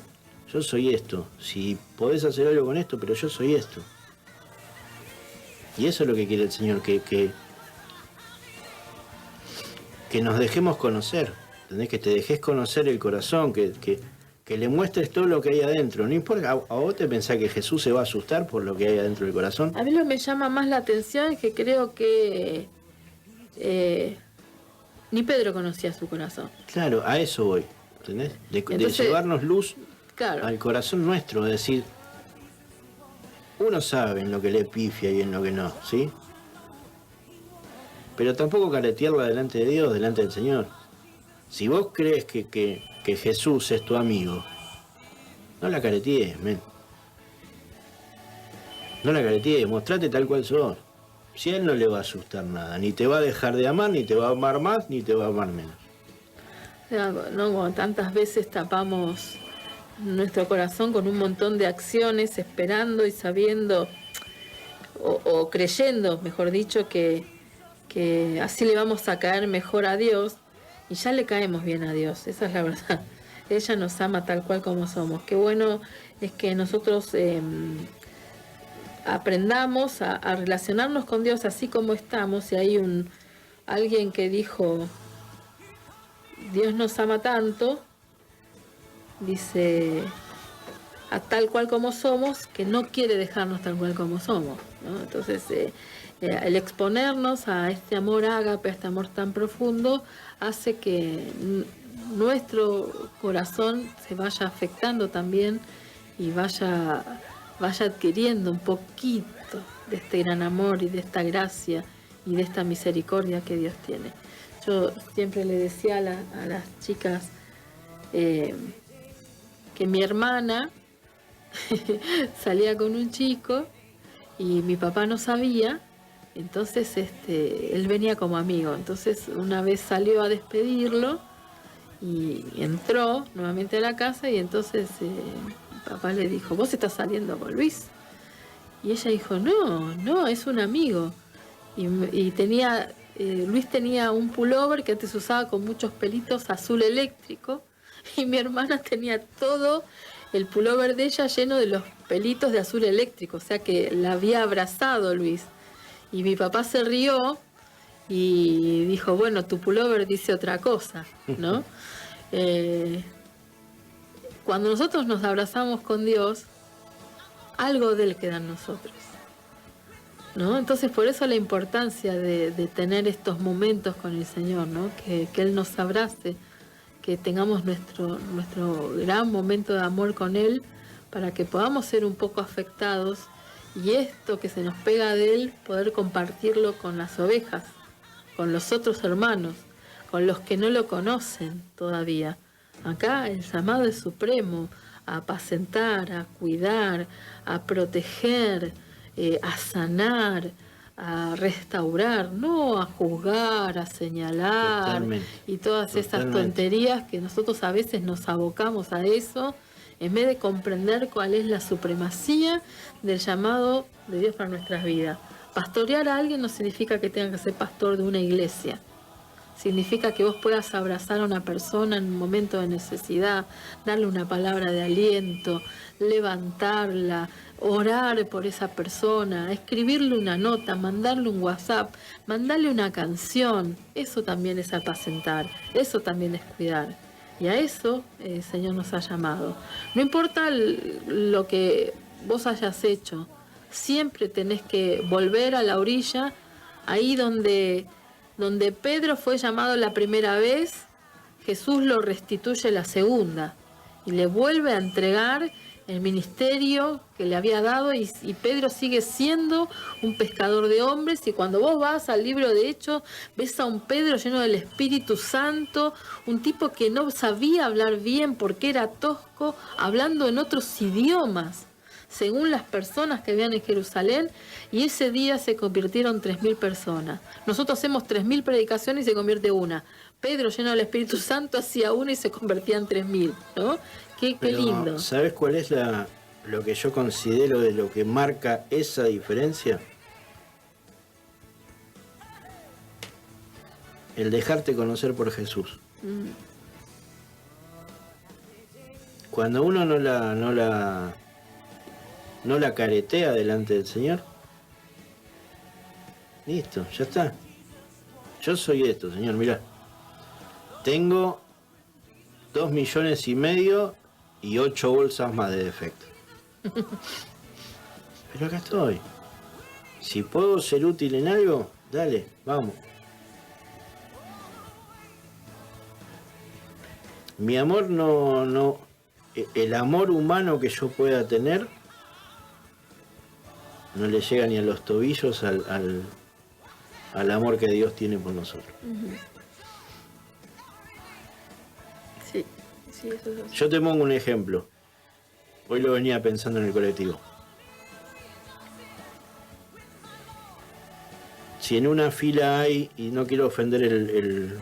Yo soy esto. Si podés hacer algo con esto, pero yo soy esto. Y eso es lo que quiere el Señor, que nos dejemos conocer. ¿Entendés? Que te dejes conocer el corazón, que le muestres todo lo que hay adentro. No importa, ¿a vos te pensás que Jesús se va a asustar por lo que hay adentro del corazón? A mí lo que me llama más la atención es que creo que ni Pedro conocía su corazón. Claro, a eso voy, ¿entendés? Entonces, de llevarnos luz, claro, al corazón nuestro, es decir, uno sabe en lo que le pifia y en lo que no, ¿sí? Pero tampoco caretearla delante de Dios, delante del Señor. Si vos crees que Jesús es tu amigo, no la caretees, men. No la caretees, mostrate tal cual sos. Si a él no le va a asustar nada, ni te va a dejar de amar, ni te va a amar más, ni te va a amar menos. No, como tantas veces tapamos nuestro corazón con un montón de acciones, esperando y sabiendo o creyendo, mejor dicho, que así le vamos a caer mejor a Dios, y ya le caemos bien a Dios, esa es la verdad. Ella nos ama tal cual como somos. Qué bueno es que nosotros aprendamos a relacionarnos con Dios así como estamos. Y hay alguien que dijo, Dios nos ama tanto, dice, a tal cual como somos, que no quiere dejarnos tal cual como somos, ¿no? Entonces, el exponernos a este amor ágape, a este amor tan profundo, hace que nuestro corazón se vaya afectando también y vaya adquiriendo un poquito de este gran amor y de esta gracia y de esta misericordia que Dios tiene. Yo siempre le decía a las chicas que mi hermana salía con un chico y mi papá no sabía, entonces él venía como amigo. Entonces una vez salió a despedirlo y entró nuevamente a la casa, y entonces mi papá le dijo, ¿vos estás saliendo con Luis? Y ella dijo, no, es un amigo. Y Luis tenía un pullover que antes usaba con muchos pelitos azul eléctrico, y mi hermana tenía todo el pullover de ella lleno de los pelitos de azul eléctrico, o sea que la había abrazado Luis. Y mi papá se rió y dijo, bueno, tu pullover dice otra cosa, ¿no? Cuando nosotros nos abrazamos con Dios, algo de Él queda en nosotros, ¿no? Entonces, por eso la importancia de tener estos momentos con el Señor, ¿no? Que Él nos abrace, que tengamos nuestro gran momento de amor con Él, para que podamos ser un poco afectados, y esto que se nos pega de Él, poder compartirlo con las ovejas, con los otros hermanos, con los que no lo conocen todavía. Acá el llamado es supremo, a apacentar, a cuidar, a proteger, a sanar, a restaurar, no a juzgar, a señalar. Totalmente. Y todas esas tonterías que nosotros a veces nos abocamos a eso, en vez de comprender cuál es la supremacía del llamado de Dios para nuestras vidas. Pastorear a alguien no significa que tenga que ser pastor de una iglesia. Significa que vos puedas abrazar a una persona en un momento de necesidad, darle una palabra de aliento, levantarla, orar por esa persona, escribirle una nota, mandarle un WhatsApp, mandarle una canción. Eso también es apacentar, eso también es cuidar. Y a eso el Señor nos ha llamado. No importa lo que vos hayas hecho, siempre tenés que volver a la orilla, ahí donde Pedro fue llamado la primera vez, Jesús lo restituye la segunda y le vuelve a entregar el ministerio que le había dado, y Pedro sigue siendo un pescador de hombres. Y cuando vos vas al libro de Hechos, ves a un Pedro lleno del Espíritu Santo, un tipo que no sabía hablar bien porque era tosco, hablando en otros idiomas, según las personas que habían en Jerusalén, y ese día se convirtieron 3.000 personas. Nosotros hacemos 3.000 predicaciones y se convierte una. Pedro, lleno del Espíritu Santo, hacía una y se convertían 3.000, ¿no? Qué lindo. ¿Sabes cuál es lo que yo considero de lo que marca esa diferencia? El dejarte conocer por Jesús. Cuando uno no la caretea delante del Señor, listo, ya está. Yo soy esto, Señor, mirá. Tengo 2,5 millones y 8 bolsas más de defecto. Pero acá estoy. Si puedo ser útil en algo, dale, vamos. Mi amor no, el amor humano que yo pueda tener no le llega ni a los tobillos al amor que Dios tiene por nosotros. Sí, eso es así. Yo te pongo un ejemplo. Hoy lo venía pensando en el colectivo. Si en una fila hay, y no quiero ofender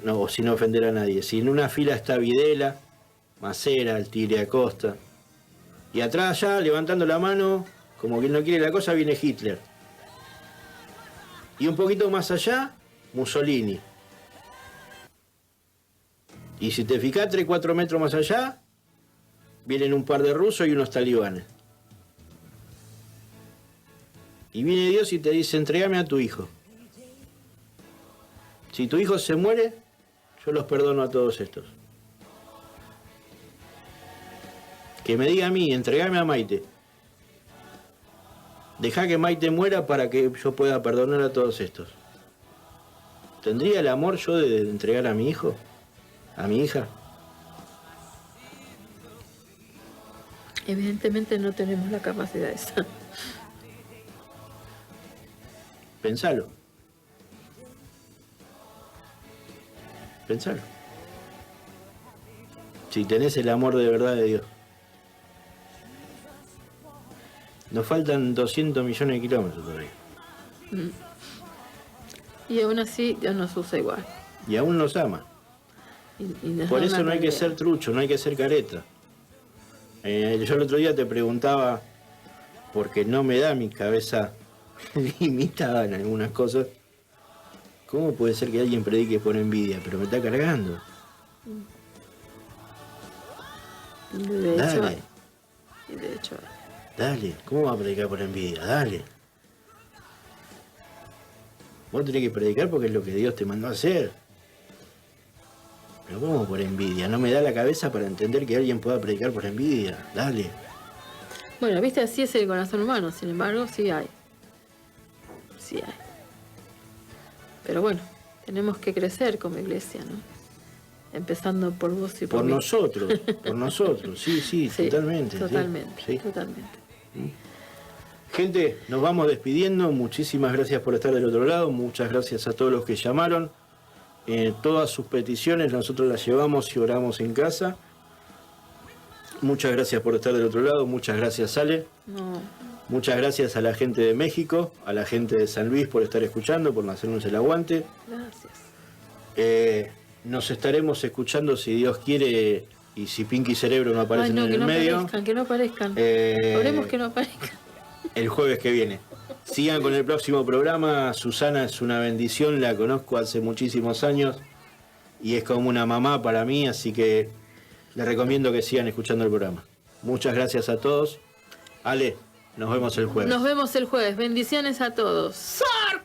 o sin ofender a nadie, si en una fila está Videla, Macera, el Tigre Acosta, y atrás ya levantando la mano como quien no quiere la cosa, viene Hitler. Y un poquito más allá, Mussolini. Y si te fijas 3-4 metros más allá, vienen un par de rusos y unos talibanes. Y viene Dios y te dice, entrégame a tu hijo. Si tu hijo se muere, yo los perdono a todos estos. Que me diga a mí, entregame a Maite. Deja que Maite muera para que yo pueda perdonar a todos estos. ¿Tendría el amor yo de entregar a mi hijo? ¿A mi hija? Evidentemente no tenemos la capacidad esa. Pensalo. Pensalo. Si tenés el amor de verdad de Dios. Nos faltan 200 millones de kilómetros todavía. Y aún así Dios nos usa igual. Y aún nos ama. Y nos Por da eso una no hay que realidad. ser trucho, no hay que ser careta. Yo el otro día te preguntaba, porque no me da mi cabeza limitada en algunas cosas, ¿cómo puede ser que alguien predique por envidia? Pero me está cargando. De hecho, Dale. hay. Y de hecho, hay. Dale, ¿cómo va a predicar por envidia? Dale. Vos tenés que predicar porque es lo que Dios te mandó a hacer. Pero ¿cómo por envidia? No me da la cabeza para entender que alguien pueda predicar por envidia. Dale. Bueno, viste, así es el corazón humano, sin embargo, sí hay. Sí hay. Pero bueno, tenemos que crecer como iglesia, ¿no? Empezando por vos y por mí. Por nosotros, sí, Sí, totalmente. Totalmente, sí. totalmente. Gente, nos vamos despidiendo. Muchísimas gracias por estar del otro lado. Muchas gracias a todos los que llamaron. Todas sus peticiones nosotros las llevamos y oramos en casa. Muchas gracias por estar del otro lado. Muchas gracias, Ale. No, Muchas gracias a la gente de México, a la gente de San Luis por estar escuchando, por hacernos el aguante. gracias. Nos estaremos escuchando si Dios quiere y si Pinky Cerebro no aparece Ay, no, en que el no medio. aparezcan, que no aparezcan. Oremos que no aparezcan. El jueves que viene. Sigan con el próximo programa. Susana es una bendición, la conozco hace muchísimos años y es como una mamá para mí, así que les recomiendo que sigan escuchando el programa. Muchas gracias a todos. Ale, nos vemos el jueves. Nos vemos el jueves. Bendiciones a todos. ¡Sar!